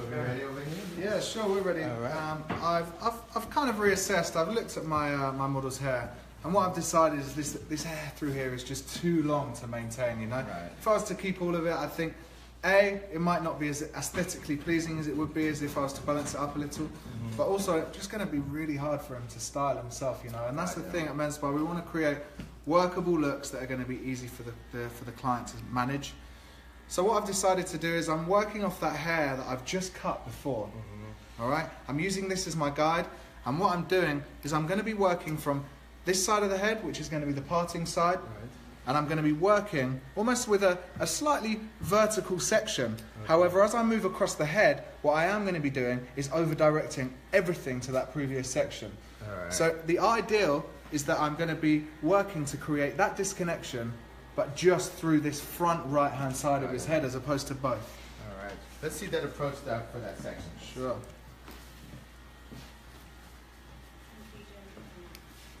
We're ready over here? Yeah, sure, we're ready. All right. I've kind of reassessed. I've looked at my my model's hair, and what I've decided is this hair through here is just too long to maintain. You know, Right. if I was to keep all of it, I think it might not be as aesthetically pleasing as it would be as if I was to balance it up a little, but also it's just going to be really hard for him to style himself. You know, and that's the thing at Menspire. We want to create workable looks that are going to be easy for the client to manage. So what I've decided to do is I'm working off that hair that I've just cut before. All right, I'm using this as my guide, and what I'm doing is I'm going to be working from this side of the head, which is going to be the parting side, and I'm going to be working almost with a slightly vertical section. However, as I move across the head, what I am going to be doing is over-directing everything to that previous section. So the ideal is that I'm going to be working to create that disconnection, but just through this front right-hand side of his head as opposed to both. All right. Let's see that approach for that section. Sure.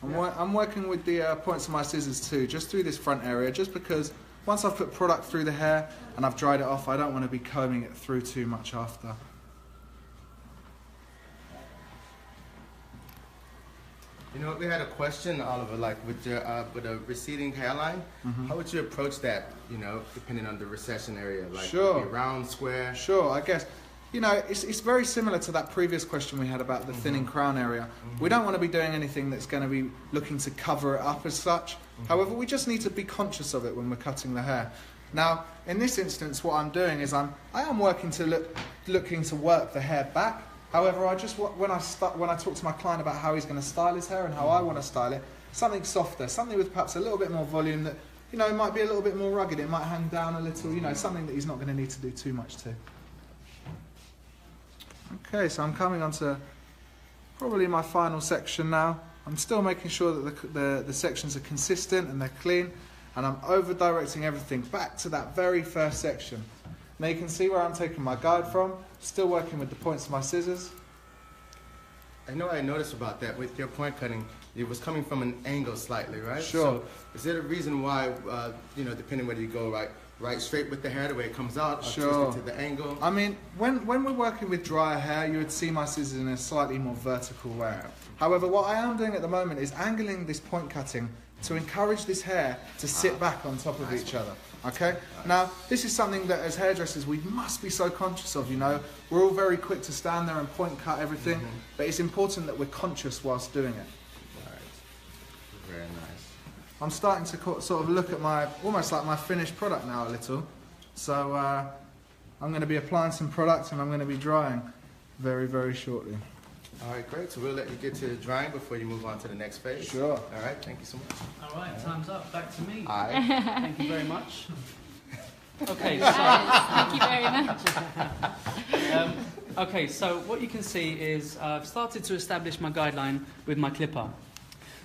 I'm working with the points of my scissors too, just through this front area, just because once I've put product through the hair and I've dried it off, I don't want to be combing it through too much after. You know, we had a question, Oliver, like with a receding hairline, how would you approach that, you know, depending on the recession area? Like Sure. would it be round, square? Sure, I guess you know, it's very similar to that previous question we had about the thinning crown area. We don't want to be doing anything that's going to be looking to cover it up as such. However, we just need to be conscious of it when we're cutting the hair. Now, in this instance, what I'm doing is I am working to looking to work the hair back. However, when I talk to my client about how he's going to style his hair and how I want to style it, something softer, something with perhaps a little bit more volume that, you know, might be a little bit more rugged. It might hang down a little, you know, something that he's not going to need to do too much to. Okay, so I'm coming on to probably my final section now. I'm still making sure that the sections are consistent and they're clean, and I'm over-directing everything back to that very first section. Now you can see where I'm taking my guide from, still working with the points of my scissors. I know I noticed about that with your point cutting, it was coming from an angle slightly, right? Sure. So is there a reason why, you know, depending whether you go right straight with the hair, the way it comes out, or Sure. twisted to the angle? I mean, when we're working with drier hair, you would see my scissors in a slightly more vertical way. However, what I am doing at the moment is angling this point cutting to encourage this hair to sit back on top of each other. Okay? Now, this is something that as hairdressers we must be so conscious of, you know. We're all very quick to stand there and point cut everything, but it's important that we're conscious whilst doing it. Right. Very nice. I'm starting to sort of look at almost like my finished product now a little. So I'm going to be applying some product and I'm going to be drying very, very shortly. All right, great. So we'll let you get to drying before you move on to the next phase. Sure. All right, thank you so much. All right, time's up. Back to me. All right. Thank you very much. Okay, Thank you very much. okay, so what you can see is I've started to establish my guideline with my clipper.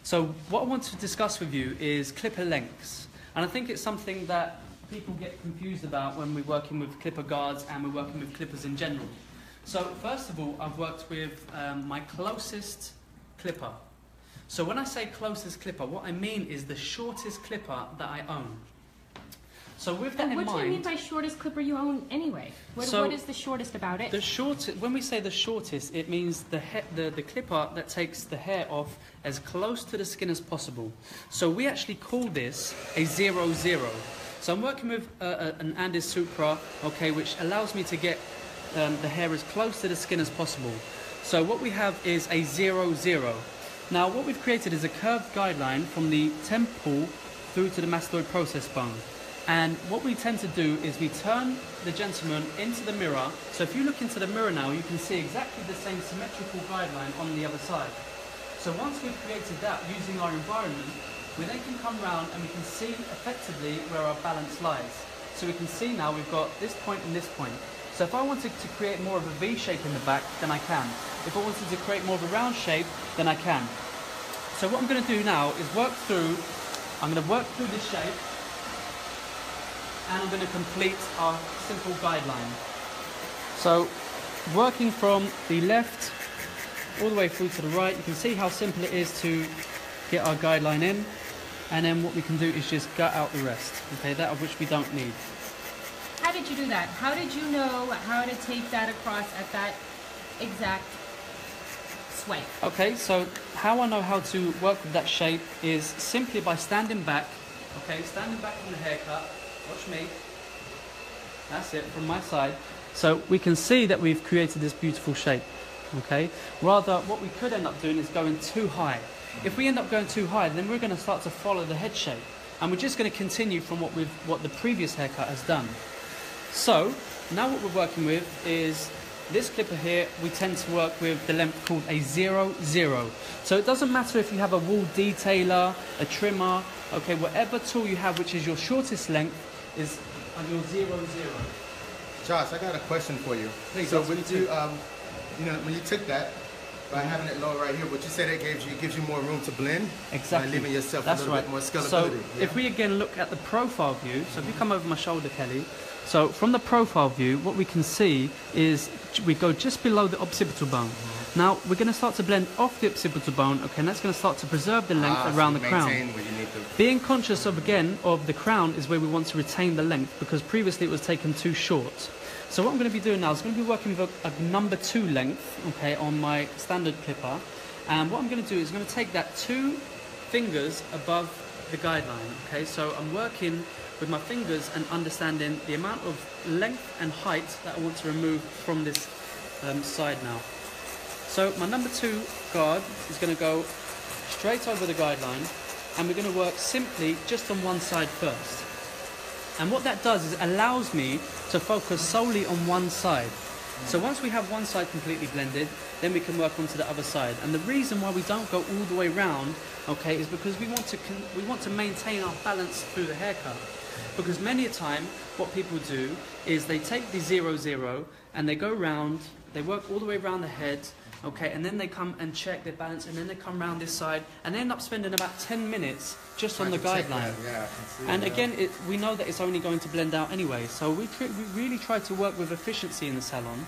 So what I want to discuss with you is clipper lengths. And I think it's something that people get confused about when we're working with clipper guards and we're working with clippers in general. So first of all, I've worked with my closest clipper. So when I say closest clipper, what I mean is the shortest clipper that I own. So with that in mind... What do you mean by shortest clipper you own anyway? What is the shortest about it? The shortest, when we say the shortest, it means the clipper that takes the hair off as close to the skin as possible. So we actually call this a 0-0. So I'm working with an Andis Supra, okay, which allows me to get the hair as close to the skin as possible. So what we have is a 0-0. Now what we've created is a curved guideline from the temple through to the mastoid process bone. And what we tend to do is we turn the gentleman into the mirror. So if you look into the mirror now, you can see exactly the same symmetrical guideline on the other side. So once we've created that using our environment, we then can come round and we can see effectively where our balance lies. So we can see now we've got this point and this point. So if I wanted to create more of a V shape in the back, then I can. If I wanted to create more of a round shape, then I can. So what I'm going to do now is I'm going to work through this shape, and I'm going to complete our simple guideline. So working from the left all the way through to the right, you can see how simple it is to get our guideline in, and then what we can do is just gut out the rest, okay, that of which we don't need. How did you do that? How did you know how to take that across at that exact swipe? Okay, so how I know how to work with that shape is simply by standing back, okay, standing back from the haircut. Watch me. That's it, from my side. So we can see that we've created this beautiful shape, okay? Rather, what we could end up doing is going too high. If we end up going too high, then we're going to start to follow the head shape. And we're just going to continue from what the previous haircut has done. So, now what we're working with is this clipper here. We tend to work with the length called a 0-0. So it doesn't matter if you have a wool detailer, a trimmer, okay, whatever tool you have which is your shortest length is on your 0-0. Josh, I got a question for you. Please, so ask when me you, you know, when you took that, by having it low right here, but you said it gives you more room to blend. Exactly. By leaving yourself That's a little right. bit more scalability. So yeah? if we again look at the profile view, so if you come over my shoulder, Kelly, so from the profile view, what we can see is we go just below the occipital bone. Now we're going to start to blend off the occipital bone, okay, and that's going to start to preserve the length around the crown. Where you need to... Being conscious of, again, of the crown is where we want to retain the length, because previously it was taken too short. So what I'm going to be doing now is I'm going to be working with a number 2 length, okay, on my standard clipper. And what I'm going to do is I'm going to take that 2 fingers above the guideline, okay. So I'm working with my fingers and understanding the amount of length and height that I want to remove from this side now. So my number 2 guard is going to go straight over the guideline, and we're going to work simply just on one side first. And what that does is it allows me to focus solely on one side. So once we have one side completely blended, then we can work onto the other side. And the reason why we don't go all the way round, okay, is because we want to maintain our balance through the haircut. Because many a time, what people do is they take the 0-0 and they go round, they work all the way around the head, okay, and then they come and check their balance, and then they come round this side, and they end up spending about 10 minutes just on the guideline. Yeah, I can see and that. again, we know that it's only going to blend out anyway, so we really try to work with efficiency in the salon,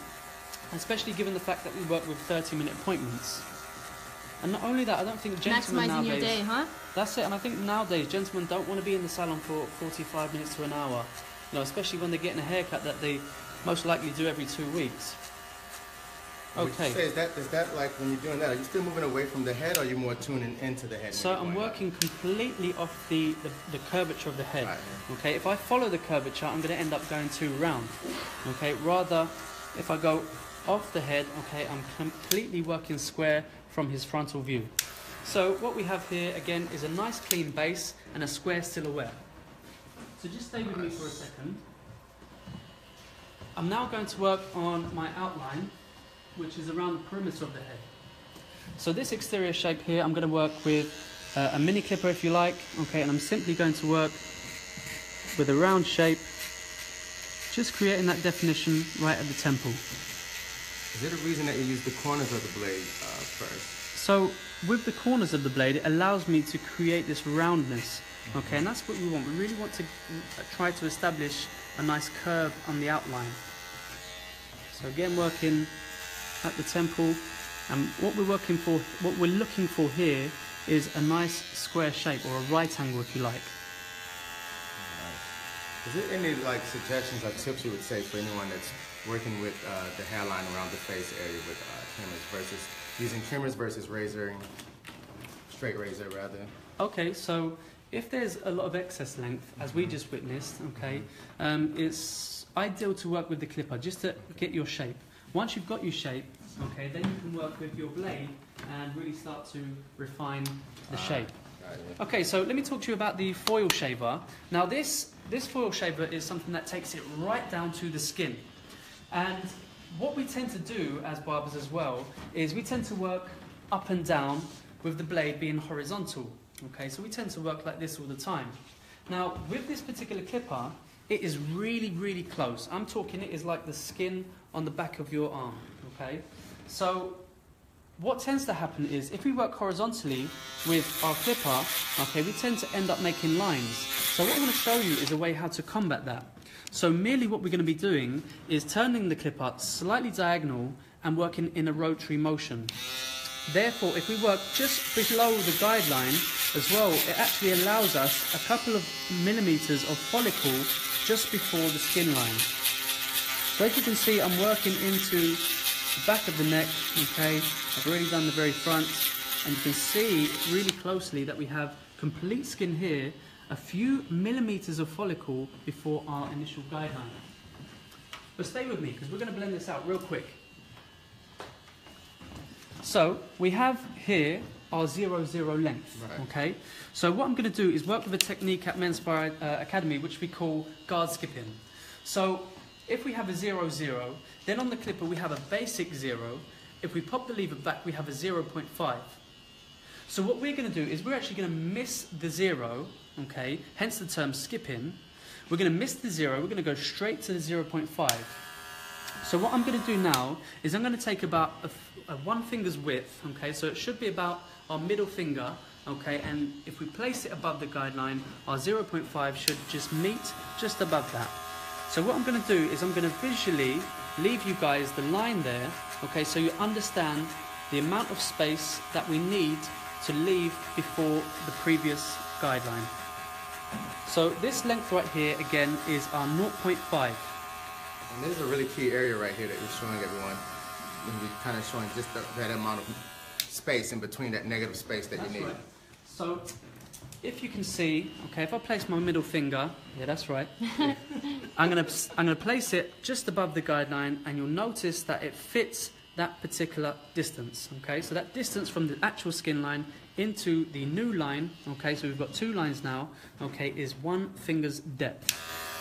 especially given the fact that we work with 30-minute appointments. And not only that, I don't think gentlemen Maximizing nowadays... your day, huh? That's it, and I think nowadays gentlemen don't want to be in the salon for 45 minutes to an hour, you know, especially when they're getting a haircut that they most likely do every 2 weeks. Okay. Is that like when you're doing that, are you still moving away from the head, or are you more tuning into the head? So I'm working completely off the curvature of the head. Right. Okay, if I follow the curvature, I'm going to end up going too round. Okay, rather if I go off the head, okay, I'm completely working square from his frontal view. So what we have here again is a nice clean base and a square silhouette. So just stay with me for a second. I'm now going to work on my outline, which is around the perimeter of the head. So this exterior shape here, I'm going to work with a mini clipper if you like, okay, and I'm simply going to work with a round shape, just creating that definition right at the temple. Is there a reason that you use the corners of the blade first? So with the corners of the blade, it allows me to create this roundness, okay, and that's what we want. We really want to try to establish a nice curve on the outline. So again, working at the temple, and what we're looking for here is a nice square shape, or a right angle if you like. Is there any like suggestions or tips you would say for anyone that's working with the hairline around the face area with trimmers versus using trimmers versus razoring, straight razor rather? Okay, so if there's a lot of excess length, as we just witnessed, okay, it's ideal to work with the clipper just to get your shape. Once you've got your shape, okay, then you can work with your blade and really start to refine the shape. Okay, so let me talk to you about the foil shaver. Now this foil shaver is something that takes it right down to the skin. And what we tend to do as barbers as well is we tend to work up and down with the blade being horizontal. Okay, so we tend to work like this all the time. Now with this particular clipper, it is really, really close. I'm talking it is like the skin on the back of your arm. Okay, so what tends to happen is if we work horizontally with our clipper, okay, we tend to end up making lines. So what I'm going to show you is a way how to combat that. So merely what we're going to be doing is turning the clipper slightly diagonal and working in a rotary motion. Therefore, if we work just below the guideline as well, it actually allows us a couple of millimeters of follicle just before the skin line. So as you can see, I'm working into the back of the neck, okay, I've already done the very front, and you can see really closely that we have complete skin here, a few millimeters of follicle before our initial guideline. But stay with me, because we're going to blend this out real quick. So, we have here our 0-0 length, right. Okay? So what I'm going to do is work with a technique at Men's Spa Academy, which we call guard skipping. So, if we have a 0-0, then on the clipper we have a basic 0. If we pop the lever back, we have a 0.5. So what we're going to do is we're actually going to miss the 0, okay, hence the term skipping. We're going to miss the 0, we're going to go straight to the 0.5. So what I'm going to do now is I'm going to take about a 1 finger's width, okay, so it should be about our middle finger, okay, and if we place it above the guideline, our 0.5 should just meet just above that. So what I'm going to do is I'm going to visually leave you guys the line there, okay, so you understand the amount of space that we need to leave before the previous guideline. So this length right here, again, is our 0.5. And this is a really key area right here that you're showing everyone. And we're kind of showing just that amount of space in between that negative space that you need. Right. So if you can see, okay, if I place my middle finger, yeah, that's right. I'm gonna place it just above the guideline, and you'll notice that it fits that particular distance. Okay, so that distance from the actual skin line into the new line, okay, so we've got 2 lines now, okay, is 1 finger's depth.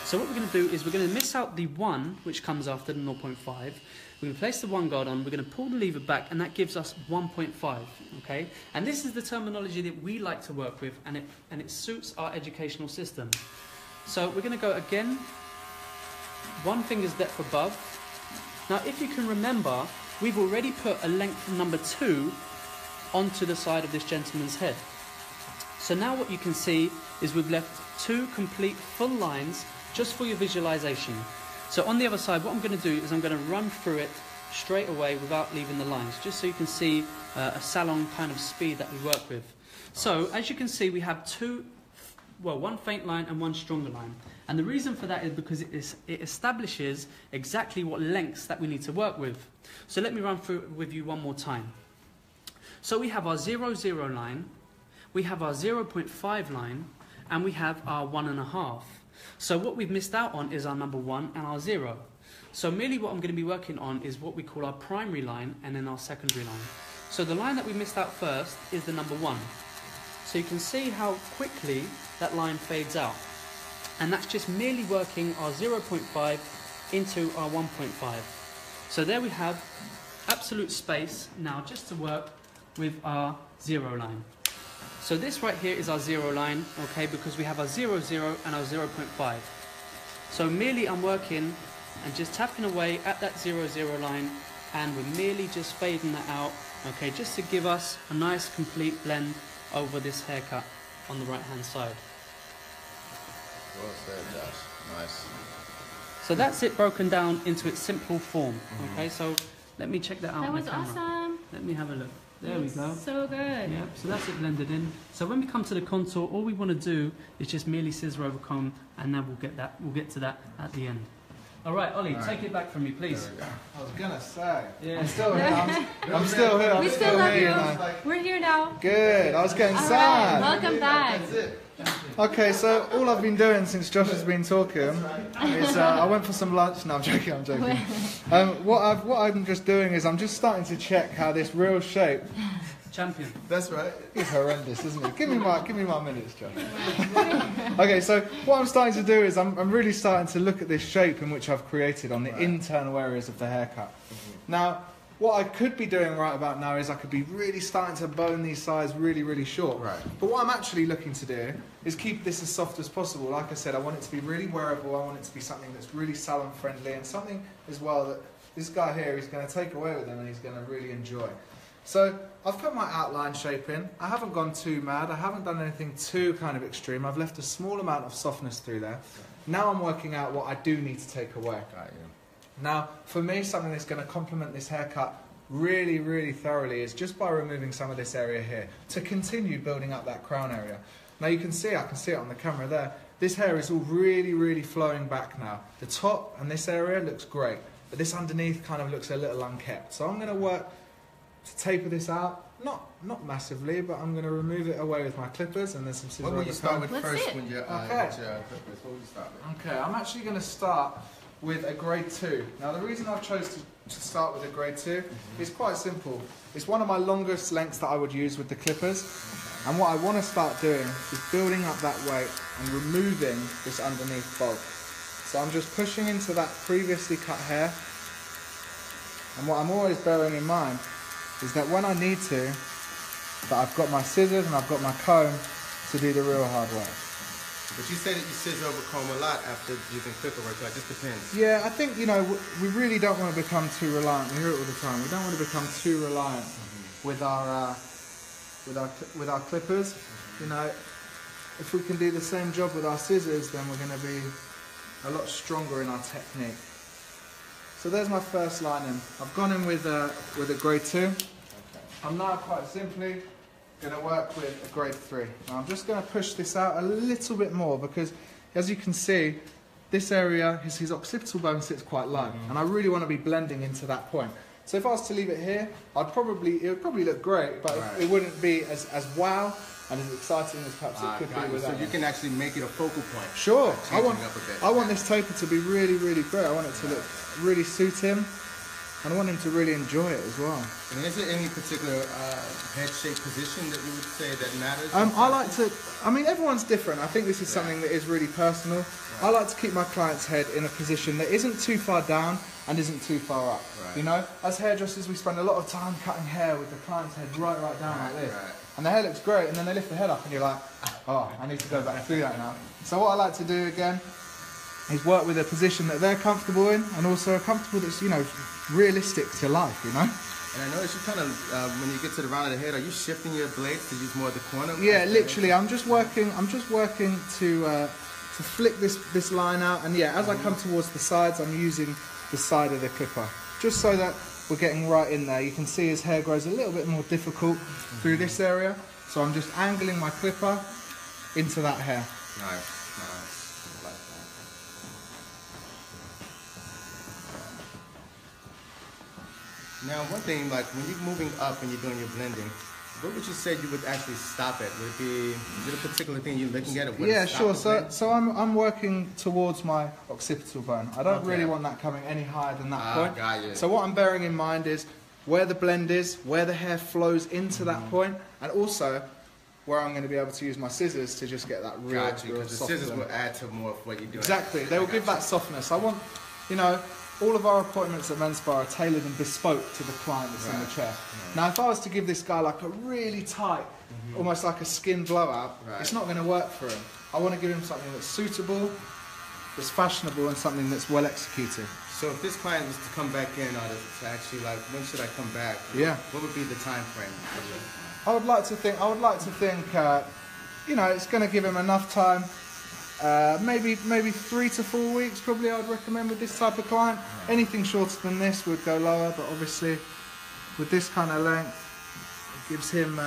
So what we're going to do is we're going to miss out the 1, which comes after the 0.5. We're going to place the 1 guard on, we're going to pull the lever back, and that gives us 1.5, okay? And this is the terminology that we like to work with, and it suits our educational system. So we're going to go again, 1 finger's depth above. Now, if you can remember, we've already put a length number 2 onto the side of this gentleman's head. So now what you can see is we've left 2 complete full lines just for your visualization. So on the other side, what I'm going to do is I'm going to run through it straight away without leaving the lines, just so you can see a salon kind of speed that we work with. So as you can see, we have 1 faint line and 1 stronger line. And the reason for that is because it establishes exactly what lengths that we need to work with. So let me run through it with you one more time. So we have our 0, 0 line, we have our 0.5 line, and we have our 1.5. So what we've missed out on is our number 1 and our 0. So merely what I'm going to be working on is what we call our primary line and then our secondary line. So the line that we missed out first is the number 1. So you can see how quickly that line fades out. And that's just merely working our 0.5 into our 1.5. So there we have absolute space now just to work with our 0 line. So this right here is our 0 line, okay, because we have our 0, 0 and our 0.5. So merely I'm working and just tapping away at that 0, 0 line, and we're merely just fading that out, okay, just to give us a nice complete blend over this haircut on the right hand side. Well said, Josh. Nice. So that's it broken down into its simple form, okay, so let me check that out. That on was the camera. awesome. Let me have a look. There we go. So good. Yep, so that's it blended in. So when we come to the contour, all we want to do is just merely scissor over comb, and then we'll get to that at the end. All right, Ollie, take it back from me, please. I was gonna say. Yeah. I'm still here. I'm still here. We still love here, you. know. We're here now. Good. I was getting All sad. right, welcome back. Okay, so all I've been doing since Josh has been talking is I went for some lunch. No, I'm joking. I'm joking. What I'm just doing is I'm just starting to check how this real shape. Champion. That's right. He's horrendous, isn't he? Give me my minutes, Josh. Okay, so what I'm starting to do is I'm really starting to look at this shape in which I've created on the internal areas of the haircut. Now, what I could be doing right about now is I could be really starting to bone these sides really, really short. Right. But what I'm actually looking to do is keep this as soft as possible. Like I said, I want it to be really wearable. I want it to be something that's really salon friendly, and something as well that this guy here is going to take away with him and he's going to really enjoy. So I've put my outline shape in. I haven't gone too mad. I haven't done anything too kind of extreme. I've left a small amount of softness through there. Now I'm working out what I do need to take away. Now, for me, something that's going to complement this haircut really, really thoroughly is just by removing some of this area here to continue building up that crown area. Now you can see, I can see it on the camera there, this hair is all really, really flowing back now. The top and this area looks great, but this underneath kind of looks a little unkept. So I'm going to work to taper this out, not massively, but I'm going to remove it away with my clippers, and there's some scissors. What will you start with Let's first see it. when you're Okay. clippers? What will you start with? Okay, I'm actually going to start with a grade 2. Now the reason I've chose to start with a grade 2 is quite simple. It's one of my longest lengths that I would use with the clippers, and what I want to start doing is building up that weight and removing this underneath bulk. So I'm just pushing into that previously cut hair, and what I'm always bearing in mind is that when I need to, that I've got my scissors and I've got my comb to do the real hard work. But you say that you scissor over comb a lot after using clipper work, so it just depends. Yeah, I think, you know, we really don't want to become too reliant. We hear it all the time. We don't want to become too reliant with our clippers. You know, if we can do the same job with our scissors, then we're going to be a lot stronger in our technique. So there's my first line in. I've gone in with a grade 2. Okay. I'm now quite simply going to work with a grade 3. Now I'm just going to push this out a little bit more because, as you can see, this area, his occipital bone sits quite low, and I really want to be blending into that point. So if I was to leave it here, it would probably look great, but it wouldn't be as wow and as exciting as perhaps it could be with So that. you can actually make it a focal point. Sure, by changing up a bit. I want this taper to be really, really great. I want it to look really suit him, and I want him to really enjoy it as well. And is there any particular head shape position that you would say that matters? I like to, I mean, everyone's different. I think this is something that is really personal. I like to keep my client's head in a position that isn't too far down and isn't too far up. Right. You know, as hairdressers, we spend a lot of time cutting hair with the client's head right down like this. Right. And the hair looks great, and then they lift the head up, and you're like, oh, I need to go back through that now. So what I like to do again is work with a position that they're comfortable in, and also a comfortable that's, you know, realistic to life, you know? And I notice you kind of, when you get to the round of the head, are you shifting your blades to use more of the corner? Yeah, literally. I'm just working to flick this line out, and yeah, as I come towards the sides, I'm using the side of the clipper, just so that we're getting right in there. You can see his hair grows a little bit more difficult through this area, so I'm just angling my clipper into that hair. Nice, nice. I like that. Now, one thing, like when you're moving up and you're doing your blending, what would you say you would actually stop at? Would it be, is it a particular thing you're looking at? Yeah, sure. So I'm working towards my occipital bone. I don't really want that coming any higher than that point. Got you. So what I'm bearing in mind is where the blend is, where the hair flows into that point, and also where I'm going to be able to use my scissors to just get that real, Got you, real because the soft scissors blend. will add to more of what you're doing. Exactly. They will give that softness. I want, you know, all of our appointments at Men's Spa are tailored and bespoke to the client that's in the chair. Now, if I was to give this guy like a really tight, almost like a skin blowout, it's not going to work for him. I want to give him something that's suitable, that's fashionable, and something that's well executed. So if this client was to come back in, or to actually like, when should I come back? Yeah. What would be the time frame? I would like to think, you know, it's going to give him enough time. Maybe 3 to 4 weeks, probably I would recommend with this type of client. Anything shorter than this would go lower, but obviously with this kind of length, it gives him,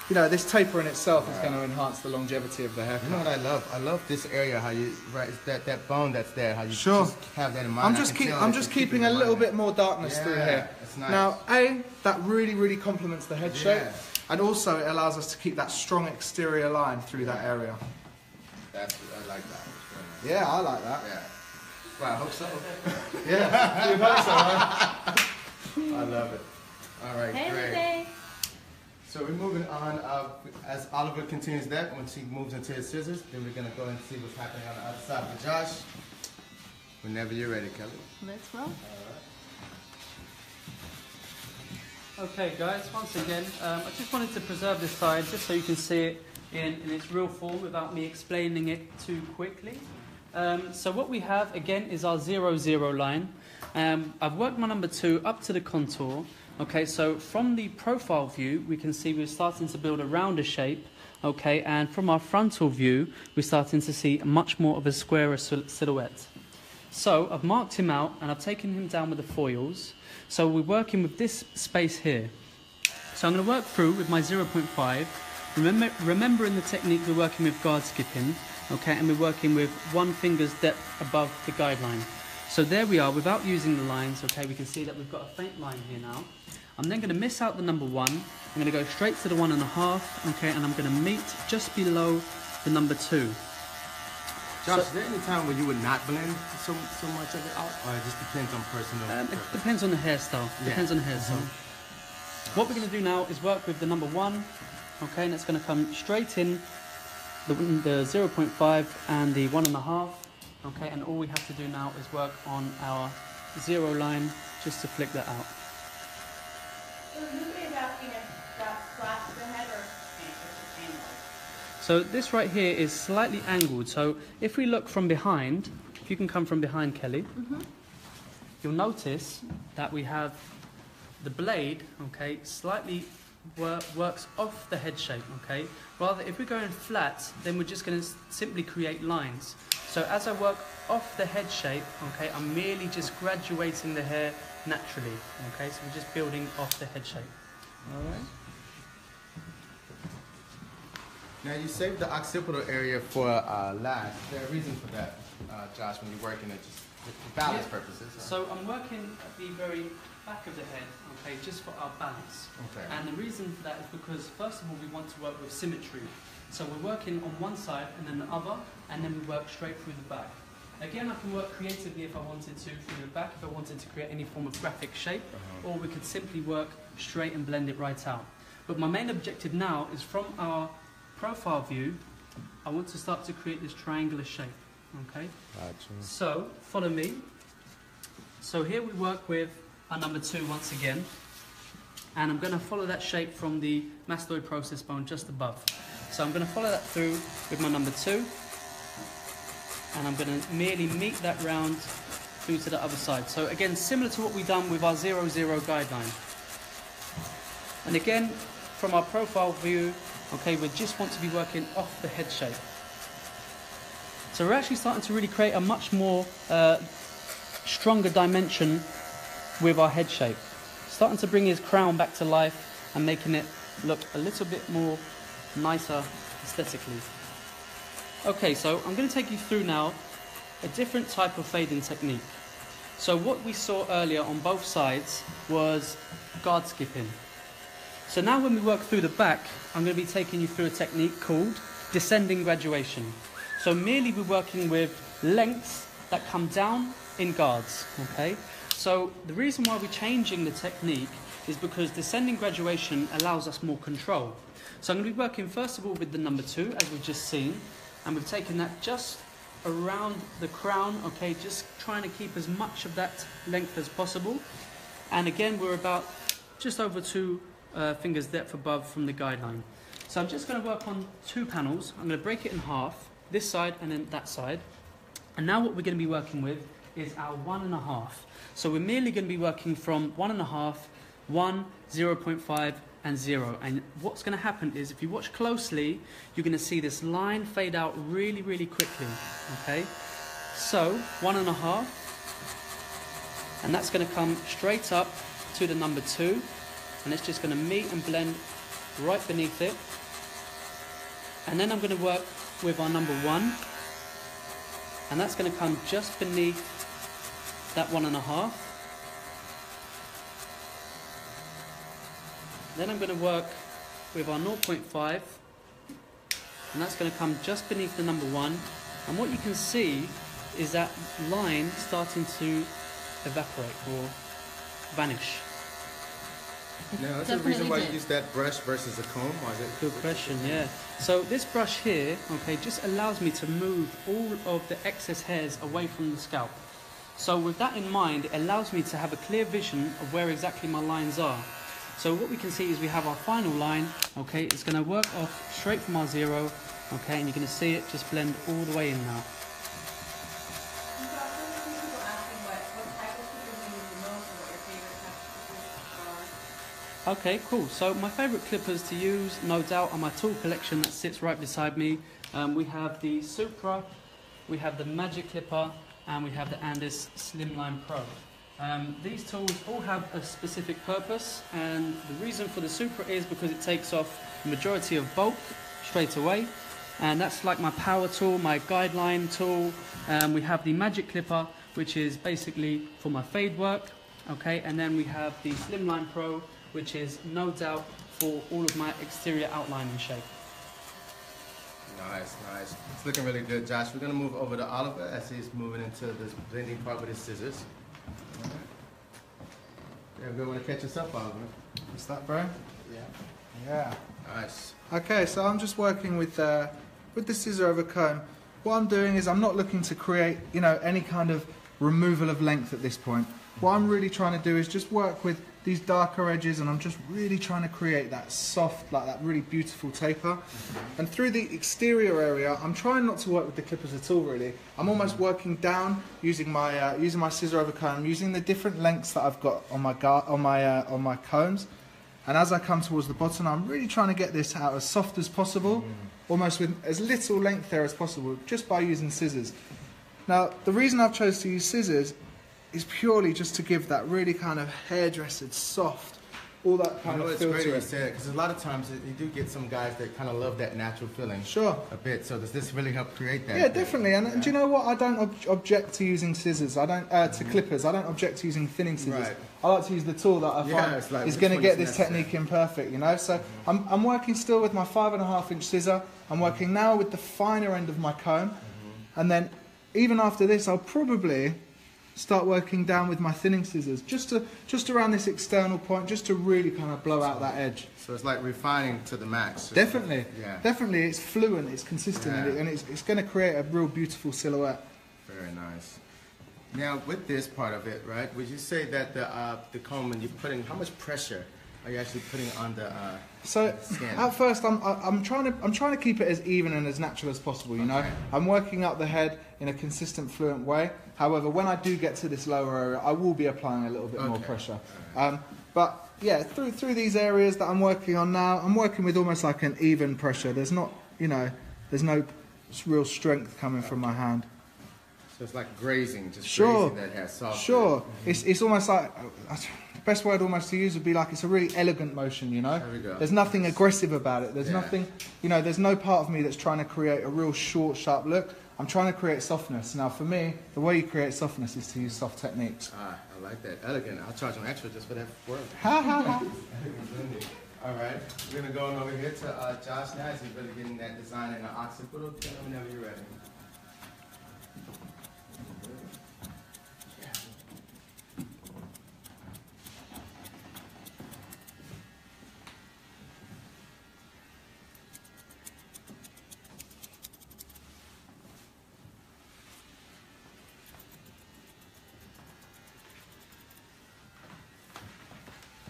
you know, this taper in itself is going to enhance the longevity of the haircut. You know what I love? I love this area, how you, it's that bone that's there, how you Sure. just have that in mind. I'm just keeping a little bit more darkness through here. That's nice. Now, that really complements the head shape, and also it allows us to keep that strong exterior line through that area. I like that. Yeah, I like that. Yeah. Well, I hope so. Yeah, you hope so, right? I love it. All right, great. Hey, So we're moving on. As Oliver continues that, once he moves into his scissors, then we're going to go and see what's happening on the other side with Josh. Whenever you're ready, Kelly. let's roll. Okay guys, once again, I just wanted to preserve this side just so you can see it in its real form without me explaining it too quickly. So what we have again is our 0, 0 line. I've worked my number 2 up to the contour. Okay, so from the profile view, we can see we're starting to build a rounder shape. Okay, and from our frontal view, we're starting to see much more of a squarer silhouette. So I've marked him out and I've taken him down with the foils. So we're working with this space here. So I'm going to work through with my 0.5. Remembering the technique, we're working with guard skipping, okay, and we're working with 1 finger's depth above the guideline. So there we are, without using the lines, okay, we can see that we've got a faint line here now. I'm then going to miss out the number 1. I'm going to go straight to the 1.5, okay, and I'm going to meet just below the number 2. Josh, is there any time where you would not blend so much of it out, or it just depends on personal? It depends on the hairstyle. Depends on the hairstyle. What we're going to do now is work with the number 1, okay, and it's going to come straight in the 0.5 and the 1.5, okay, and all we have to do now is work on our 0 line just to flick that out. So the movement is asking if that's flat to the head or angled. So this right here is slightly angled. So if we look from behind, if you can come from behind, Kelly, you'll notice that we have the blade, okay, slightly works off the head shape, okay. Rather, if we're going flat, then we're just going to simply create lines. So as I work off the head shape, okay, I'm merely just graduating the hair naturally, okay. So we're just building off the head shape. All right. Now you saved the occipital area for last. Is there a reason for that, Josh, when you're working it? Just For balance purposes. So I'm working at the very back of the head, okay, just for our balance. Okay. And the reason for that is because, first of all, we want to work with symmetry. So we're working on one side and then the other, and then we work straight through the back. Again, I can work creatively if I wanted to through the back, if I wanted to create any form of graphic shape, or we could simply work straight and blend it right out. But my main objective now is, from our profile view, I want to start to create this triangular shape, okay? Gotcha. So, follow me. So here we work with our number 2 once again, and I'm going to follow that shape from the mastoid process bone just above. So I'm going to follow that through with my number 2, and I'm going to merely meet that round through to the other side. So again, similar to what we've done with our 0, 0 guideline. And again, from our profile view, okay, we just want to be working off the head shape. So we're actually starting to really create a much more stronger dimension with our head shape. Starting to bring his crown back to life and making it look a little bit more nicer aesthetically. Okay, so I'm going to take you through now a different type of fading technique. So what we saw earlier on both sides was guard skipping. So now when we work through the back, I'm going to be taking you through a technique called descending graduation. So merely we're working with lengths that come down in guards, okay? So the reason why we're changing the technique is because descending graduation allows us more control. So I'm going to be working first of all with the number 2, as we've just seen, and we've taken that just around the crown, okay, just trying to keep as much of that length as possible. And again, we're about just over 2 fingers depth above from the guideline. So I'm just going to work on 2 panels. I'm going to break it in half, this side and then that side. And now what we're going to be working with is our 1.5. So we're merely going to be working from 1.5, 1, 0.5 and 0. And what's going to happen is, if you watch closely, you're going to see this line fade out really, really quickly. Okay? So 1.5, and that's going to come straight up to the number 2, and it's just going to meet and blend right beneath it. And then I'm going to work with our number 1, and that's going to come just beneath that 1.5. Then I'm going to work with our 0.5, and that's going to come just beneath the number 1. And what you can see is that line starting to evaporate or vanish. Now, that's the reason why you use that brush versus a comb? Or is it? Good question, yeah. So this brush here, okay, just allows me to move all of the excess hairs away from the scalp. So with that in mind, it allows me to have a clear vision of where exactly my lines are. So what we can see is we have our final line, okay, it's going to work off straight from our 0, okay, and you're going to see it just blend all the way in now. Okay, cool. So my favourite clippers to use, no doubt, are my tool collection that sits right beside me. We have the Supra, we have the Magic Clipper, and we have the Andis Slimline Pro. These tools all have a specific purpose, and the reason for the Supra is because it takes off the majority of bulk straight away, and that's like my power tool, my guideline tool. We have the Magic Clipper, which is basically for my fade work, okay, and then we have the Slimline Pro, which is no doubt for all of my exterior outlining shape. Nice, nice. It's looking really good, Josh. We're going to move over to Oliver as he's moving into this blending part with his scissors. All right. Yeah, we're going to catch us up, Oliver. What's that, bro? Yeah. Yeah. Nice. Okay, so I'm just working with the scissor over comb. What I'm doing is I'm not looking to create, any kind of removal of length at this point. What I'm really trying to do is just work with these darker edges, and I'm just really trying to create that soft, like that really beautiful taper. And through the exterior area, I'm trying not to work with the clippers at all, really. I'm almost working down using my scissor over comb, using the different lengths that I've got on my combs. And as I come towards the bottom, I'm really trying to get this out as soft as possible, almost with as little length there as possible, just by using scissors. Now, the reason I've chose to use scissors is purely just to give that really kind of hairdressered, soft, all that kind You know, of it's feel great to that you it. said it, because a lot of times you do get some guys that kind of love that natural feeling. Sure. A bit. So does this really help create that? Yeah, definitely. And do you know what? I don't object to using scissors. I don't to clippers. I don't object to using thinning scissors. Right. I like to use the tool that I find it's like is which going to one get is this necessary. technique in perfect. You know. So I'm working still with my 5.5-inch scissor. I'm working now with the finer end of my comb, and then even after this, I'll probably start working down with my thinning scissors, just around this external point, just to really kind of blow out that edge. So it's like refining to the max. Definitely, Yeah. definitely, it's fluent, it's consistent, Yeah. and it's going to create a real beautiful silhouette. Very nice. Now, with this part of it, right, would you say that the comb, when you're putting, how much pressure are you actually putting on the So skin? at first, I'm trying to keep it as even and as natural as possible. You know, Okay. I'm working up the head in a consistent, fluent way. However, when I do get to this lower area, I will be applying a little bit more Okay. pressure. But yeah, through these areas that I'm working on now, I'm working with almost like an even pressure. There's not, you know, there's no real strength coming from my hand. So it's like grazing, just Sure. grazing that has soft. Sure, it's almost like the best word almost to use would be like it's a really elegant motion. You know, There we go. there's nothing aggressive about it. There's Yeah. nothing, you know, there's no part of me that's trying to create a real short, sharp look. I'm trying to create softness. Now, for me, the way you create softness is to use soft techniques. Ah, I like that. Elegant. I'll charge them extra just for that word. Ha ha ha. All right, we're gonna go on over here to Josh now. He's really getting that design in the occipital. Tell me whenever you're ready.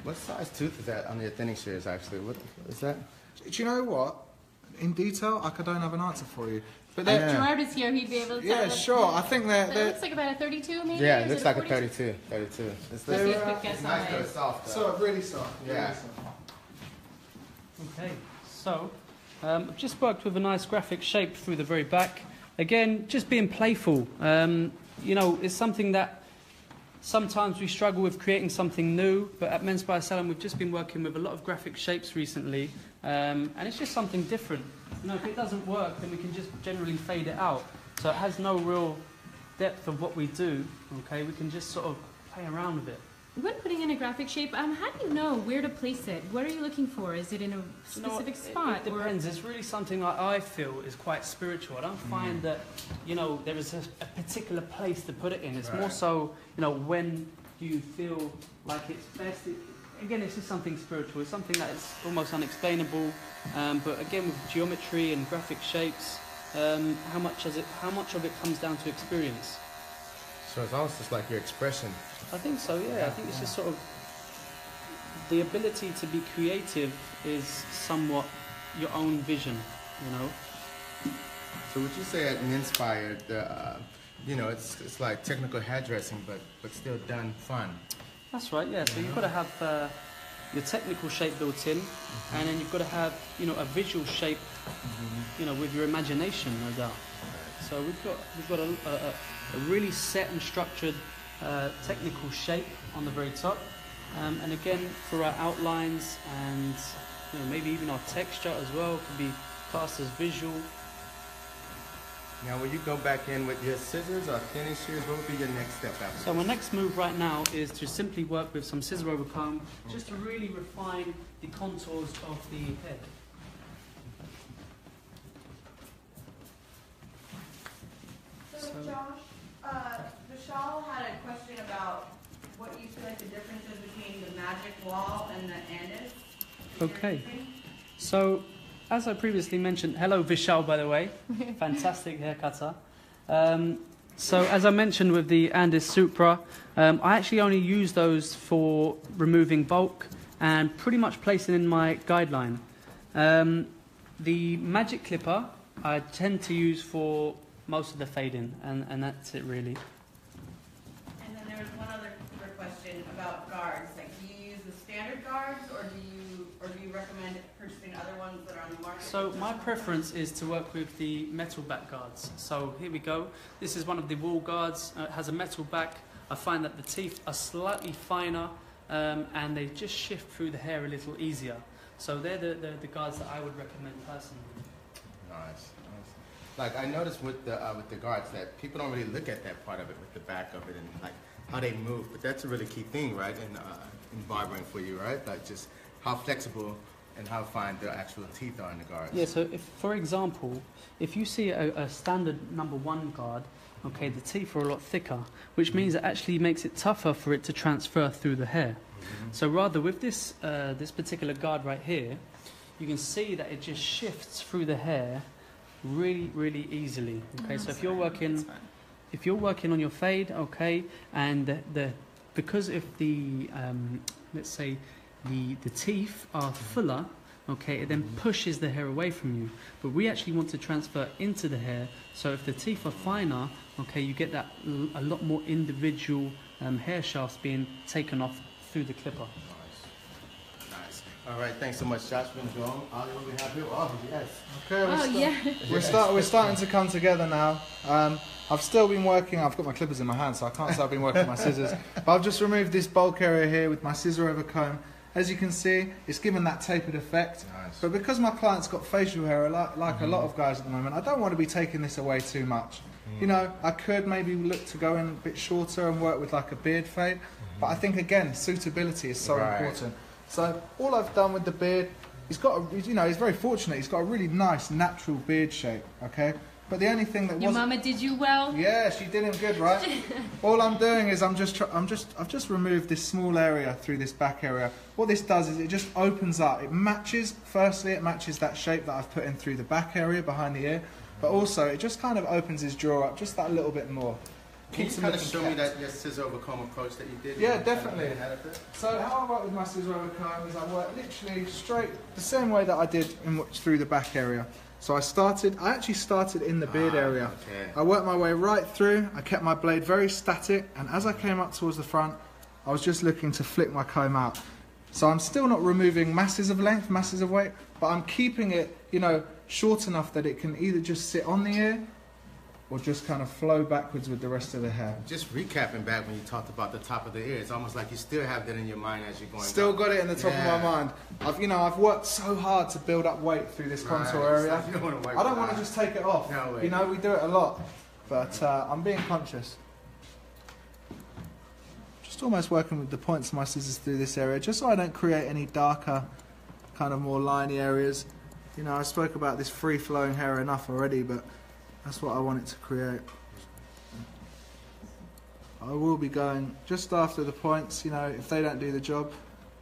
What size tooth is that on your thinning shears, actually? What is that? Do you know what? In detail, I don't have an answer for you. But If they're, Gerard was here, he'd be able to tell yeah, us. sure. I think But it they're looks like about a 32, maybe? Yeah, Or it is looks it like a 42? 32. 32. It's Let's see this. a quick guess It's on nice, though. it. It's soft. Though. sort of really soft. Yeah. Really soft. Okay, so I've just worked with a nice graphic shape through the very back. Again, just being playful. You know, it's something that sometimes we struggle with creating something new, but at Men's by Salon we've just been working with a lot of graphic shapes recently, and it's just something different. You know, if it doesn't work, then we can just generally fade it out. So it has no real depth of what we do, okay? We can just sort of play around with it. When putting in a graphic shape, how do you know where to place it? What are you looking for? Is it in a You know what, specific spot? It depends. It's really something that I feel is quite spiritual. I don't find that, you know, there is a particular place to put it in. It's more Right. so, you know, when you feel like it's best. Again, it's just something spiritual. It's something that is almost unexplainable. But again, with geometry and graphic shapes, how much of it comes down to experience? So it's almost just like your expression. I think so, yeah. I think it's just sort of the ability to be creative is somewhat your own vision, you know. So would you say at Inspired, you know, it's like technical hairdressing, but still done fun? That's right, yeah. So you've got to have your technical shape built in, and then you've got to have, you know, a visual shape, you know, with your imagination, no doubt. So we've got a really set and structured technical shape on the very top, and again for our outlines and, you know, maybe even our texture as well could be classed as visual. Now, will you go back in with your scissors or thinning shears? What would be your next step after? So my next move right now is to simply work with some scissor over comb, just to really refine the contours of the head. So Josh, Vishal had a question about what you feel like the difference is between the magic wall and the Andis. Okay. So, as I previously mentioned, hello Vishal, by the way, fantastic haircutter. So, as I mentioned with the Andis Supra, I actually only use those for removing bulk and pretty much placing in my guideline. The magic clipper I tend to use for most of the fading, and that's it really. And then there was one other quick question about guards. Like, do you use the standard guards, or do you recommend purchasing other ones that are on the market? So my preference is to work with the metal back guards. So here we go. This is one of the wall guards. It has a metal back. I find that the teeth are slightly finer, and they just shift through the hair a little easier. So they're the guards that I would recommend personally. Nice. Like I noticed with the guards that people don't really look at that part of it, with the back of it and like how they move. But that's a really key thing, right? In barbering for you, right? Like just how flexible and how fine the actual teeth are in the guards. Yeah. So if, for example, if you see a standard #1 guard, okay, the teeth are a lot thicker, which means it actually makes it tougher for it to transfer through the hair. So rather with this this particular guard right here, you can see that it just shifts through the hair really easily. Okay, so if you're working on your fade, okay, and because if the let's say the teeth are fuller, okay, it then pushes the hair away from you. But we actually want to transfer into the hair, so if the teeth are finer, okay, you get that a lot more individual hair shafts being taken off through the clipper. Nice. All right, thanks so much, Josh. We're going to go. Ali, what do we have here? Oh, yes. Okay, we're starting to come together now. I've still been working, I've got my clippers in my hand, so I can't say I've been working with my scissors. But I've just removed this bulk area here with my scissor over comb. As you can see, it's given that tapered effect. Nice. But because my client's got facial hair, like a lot of guys at the moment, I don't want to be taking this away too much. You know, I could maybe look to go in a bit shorter and work with like a beard fade. But I think, again, suitability is so important. So all I've done with the beard, he's very fortunate. He's got a really nice natural beard shape, okay? But the only thing that Your mama did you well? Yeah, she did him good, right? All I'm doing is I've just removed this small area through this back area. What this does is it just opens up. It matches that shape that I've put in through the back area behind the ear, but also it just kind of opens his jaw up just that little bit more. Can you kind of show me that your scissor over comb approach that you did? Yeah, definitely. So how I work with my scissor over comb is I work literally straight the same way that I did through the back area. So I actually started in the beard area. Okay. I worked my way right through, I kept my blade very static, and as I came up towards the front, I was just looking to flick my comb out. So I'm still not removing masses of length, masses of weight, but I'm keeping it, short enough that it can either just sit on the ear or just kind of flow backwards with the rest of the hair. Just recapping back when you talked about the top of the ear, it's almost like you still have that in your mind as you're going Still down. got it in the top of my mind. I've worked so hard to build up weight through this contour area. I don't want to just take it off. No way. We do it a lot, but I'm being conscious. Just almost working with the points of my scissors through this area, just so I don't create any darker, kind of more liney areas. I spoke about this free-flowing hair enough already, but that's what I want it to create. I will be going just after the points. If they don't do the job,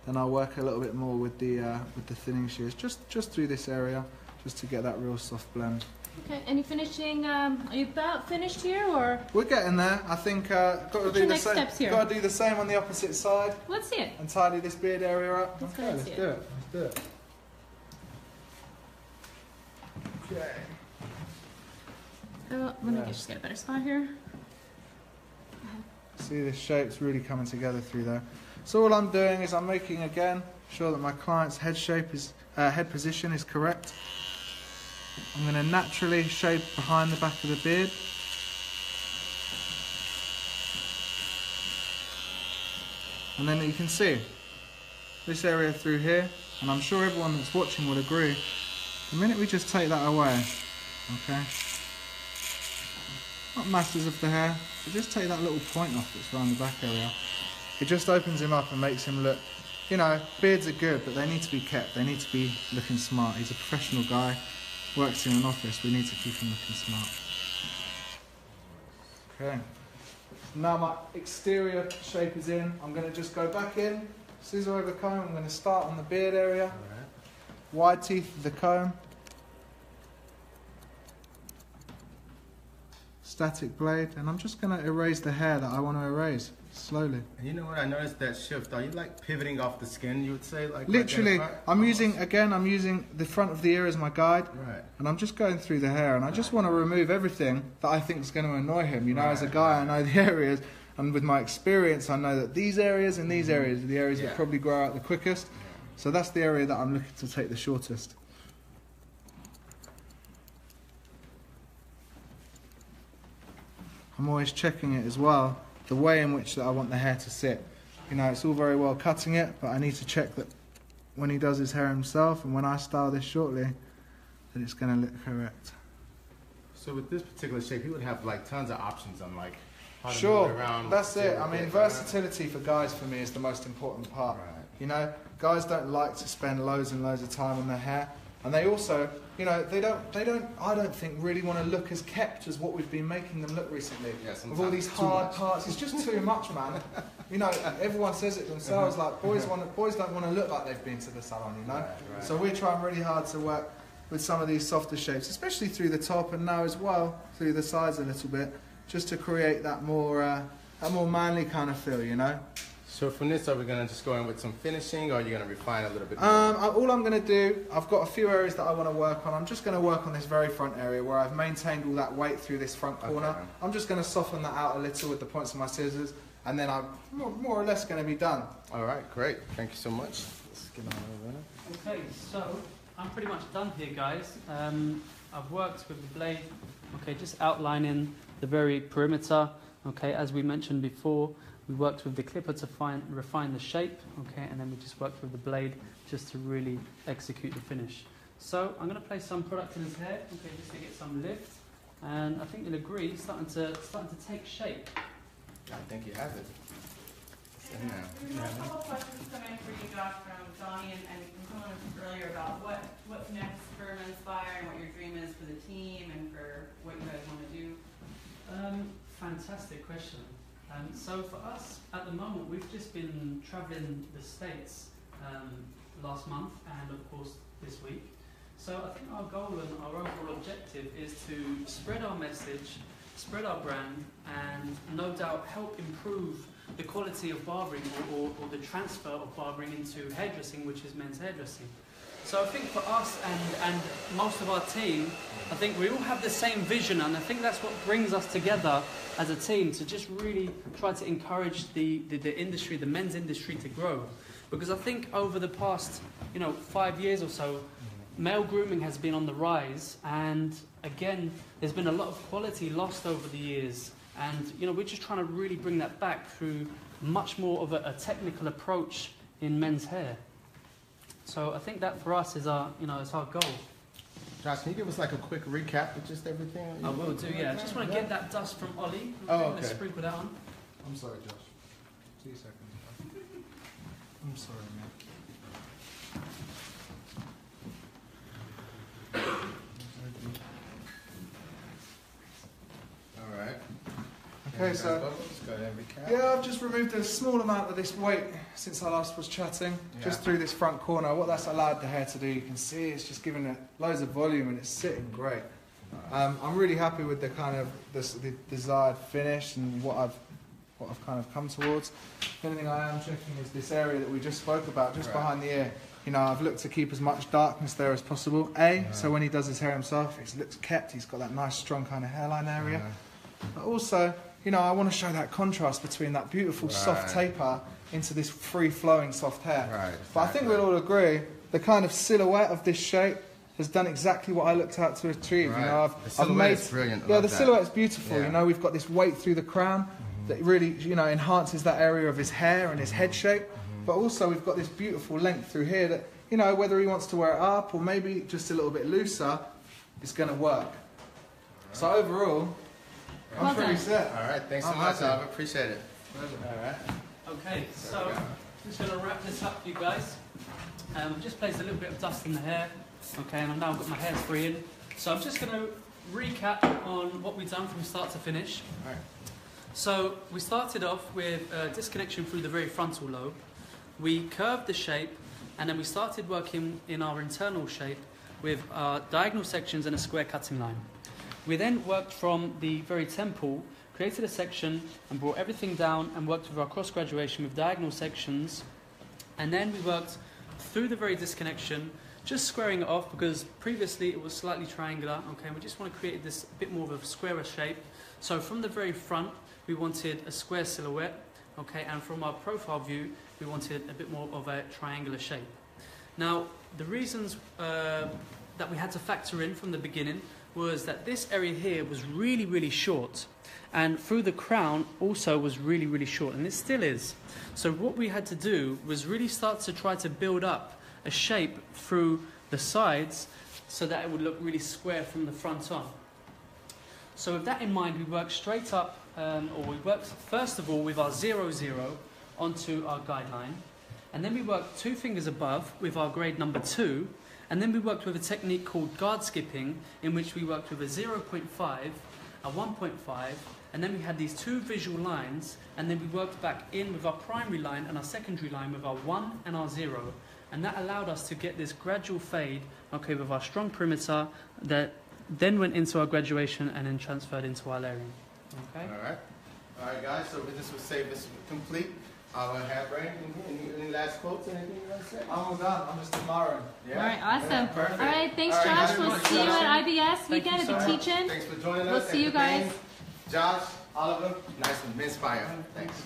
then I'll work a little bit more with the thinning shears, just through this area, just to get that real soft blend. Okay, any finishing? Are you about finished here, or? We're getting there. I think got to do the same. Got to do the same on the opposite side. Let's see it. And tidy this beard area up. Let's Let's see do it. Let's do it. Okay. Oh, let me just get a better spot here. See, this shape's really coming together through there. So all I'm doing is I'm making, again, sure that my client's head position is correct. I'm going to naturally shape behind the back of the beard. And then you can see this area through here, and I'm sure everyone that's watching would agree, the minute we just take that away, okay, not masses of the hair, but just take that little point off that's around the back area. It just opens him up and makes him look, beards are good, but they need to be kept. They need to be looking smart. He's a professional guy, works in an office. We need to keep him looking smart. Okay. Now my exterior shape is in. I'm going to just go back in, scissor over comb. I'm going to start on the beard area. Wide teeth of the comb. Static blade, and I'm just going to erase the hair that I want to erase slowly. And you know what? I noticed that shift. Are you like pivoting off the skin? You would say literally. I'm using the front of the ear as my guide, right? And I'm just going through the hair, and I just want to remove everything that I think is going to annoy him. As a guy, I know the areas, and with my experience, I know that these areas and these areas are the areas that probably grow out the quickest. So that's the area that I'm looking to take the shortest. I'm always checking it as well, the way in which that I want the hair to sit. You know, it's all very well cutting it, but I need to check that when he does his hair himself and when I style this shortly, that it's going to look correct. So with this particular shape, he would have like tons of options on like how to Sure, move it around. that's it. I mean, versatility for guys for me is the most important part. Right. You know, guys don't like to spend loads and loads of time on their hair, and they also, you know, I don't think really want to look as kept as what we've been making them look recently. Yeah, with all these hard parts, it's just too much, man. You know, everyone says it themselves. Like boys don't want to look like they've been to the salon. You know, Right. so we're trying really hard to work with some of these softer shapes, especially through the top and now as well through the sides a little bit, just to create that more manly kind of feel. You know. So from this, are we going to just go in with some finishing, or are you going to refine a little bit more? All I'm going to do, I've got a few areas that I want to work on. I'm just going to work on this very front area where I've maintained all that weight through this front corner. Okay. I'm just going to soften that out a little with the points of my scissors, and then I'm more or less going to be done. All right, great. Thank you so much. Let's get on over there. Okay, so I'm pretty much done here, guys. I've worked with the blade, okay, just outlining the very perimeter, okay, as we mentioned before. We worked with the clipper to refine the shape, okay, and then we just worked with the blade just to really execute the finish. So I'm going to place some product in his hair, okay, just to get some lift, and I think you'll agree, starting to take shape. I think he has it. It's in there. We have a couple questions coming for you, Josh, from Johnny and from someone earlier about what's next for Menspire and what your dream is for the team and for what you guys want to do. Fantastic question. So for us, at the moment, we've just been traveling the States last month and of course this week. So I think our goal and our overall objective is to spread our message, spread our brand, and no doubt help improve the quality of barbering or the transfer of barbering into hairdressing, which is men's hairdressing. So I think for us and most of our team, I think we all have the same vision, and I think that's what brings us together as a team to just really try to encourage the industry, the men's industry, to grow. Because I think over the past 5 years or so, male grooming has been on the rise, and again, there's been a lot of quality lost over the years. And we're just trying to really bring that back through much more of a technical approach in men's hair. So I think that for us is our goal. Josh, can you give us like a quick recap of just everything? I will do, yeah. I just want to get that dust from Ollie. Oh, okay. Let's sprinkle that on. I'm sorry, Josh. 2 seconds. I'm sorry, man. All right. Okay, so let's go ahead and recap. yeah, I've just removed a small amount of this weight since I last was chatting, just through this front corner. What that's allowed the hair to do, you can see, it's just giving it loads of volume and it's sitting great. I'm really happy with the kind of the desired finish and what I've kind of come towards. The only thing I am checking is this area that we just spoke about, just behind the ear. I've looked to keep as much darkness there as possible. So when he does his hair himself, it looks kept. He's got that nice, strong kind of hairline area. But also, I want to show that contrast between that beautiful soft taper into this free-flowing soft hair. Right, But I think we'll all agree, the kind of silhouette of this shape has done exactly what I looked out to achieve. Right. I've made is brilliant. the silhouette's beautiful. Yeah. We've got this weight through the crown that really, enhances that area of his hair and his head shape. But also we've got this beautiful length through here that, whether he wants to wear it up or maybe just a little bit looser, it's going to work. So overall, I'm pretty set. All right, thanks so much, Albert. Appreciate it. All right. Okay, so I'm just going to wrap this up for you guys. Just placed a little bit of dust in the hair. Okay, and I've now got my hair free in. So I'm just going to recap on what we've done from start to finish. All right. So we started off with disconnection through the very frontal lobe. We curved the shape, and then we started working in our internal shape with diagonal sections and a square cutting line. We then worked from the very temple, created a section and brought everything down and worked with our cross graduation with diagonal sections. And then we worked through the very disconnection, just squaring it off because previously it was slightly triangular. Okay, we just want to create this bit more of a squarer shape. So from the very front, we wanted a square silhouette. Okay, and from our profile view, we wanted a bit more of a triangular shape. Now, the reasons that we had to factor in from the beginning was that this area here was really, really short. And through the crown also was really, really short, and it still is. So what we had to do was really start to try to build up a shape through the sides so that it would look really square from the front on. So with that in mind, we worked straight up, or we worked first of all with our 0, 0 onto our guideline, and then we worked 2 fingers above with our grade number 2, and then we worked with a technique called guard skipping, in which we worked with a 0.5, a 1.5, and then we had these 2 visual lines, and then we worked back in with our primary line and our secondary line with our 1 and our 0, and that allowed us to get this gradual fade, okay, with our strong perimeter that then went into our graduation and then transferred into our layering. Okay. All right, guys. So this will save this complete. Our hair brain. Any last quotes? Anything you want to say? I'm all done. I'm just admiring. Yeah. All right, awesome. Yeah, perfect. All right, thanks, All right, Josh. guys, We'll everyone, see you Josh. at IBS Thank weekend you at so the much. teach-in. Thanks for joining us. We'll see you guys. Josh, Oliver, nice one. Inspire. Thanks.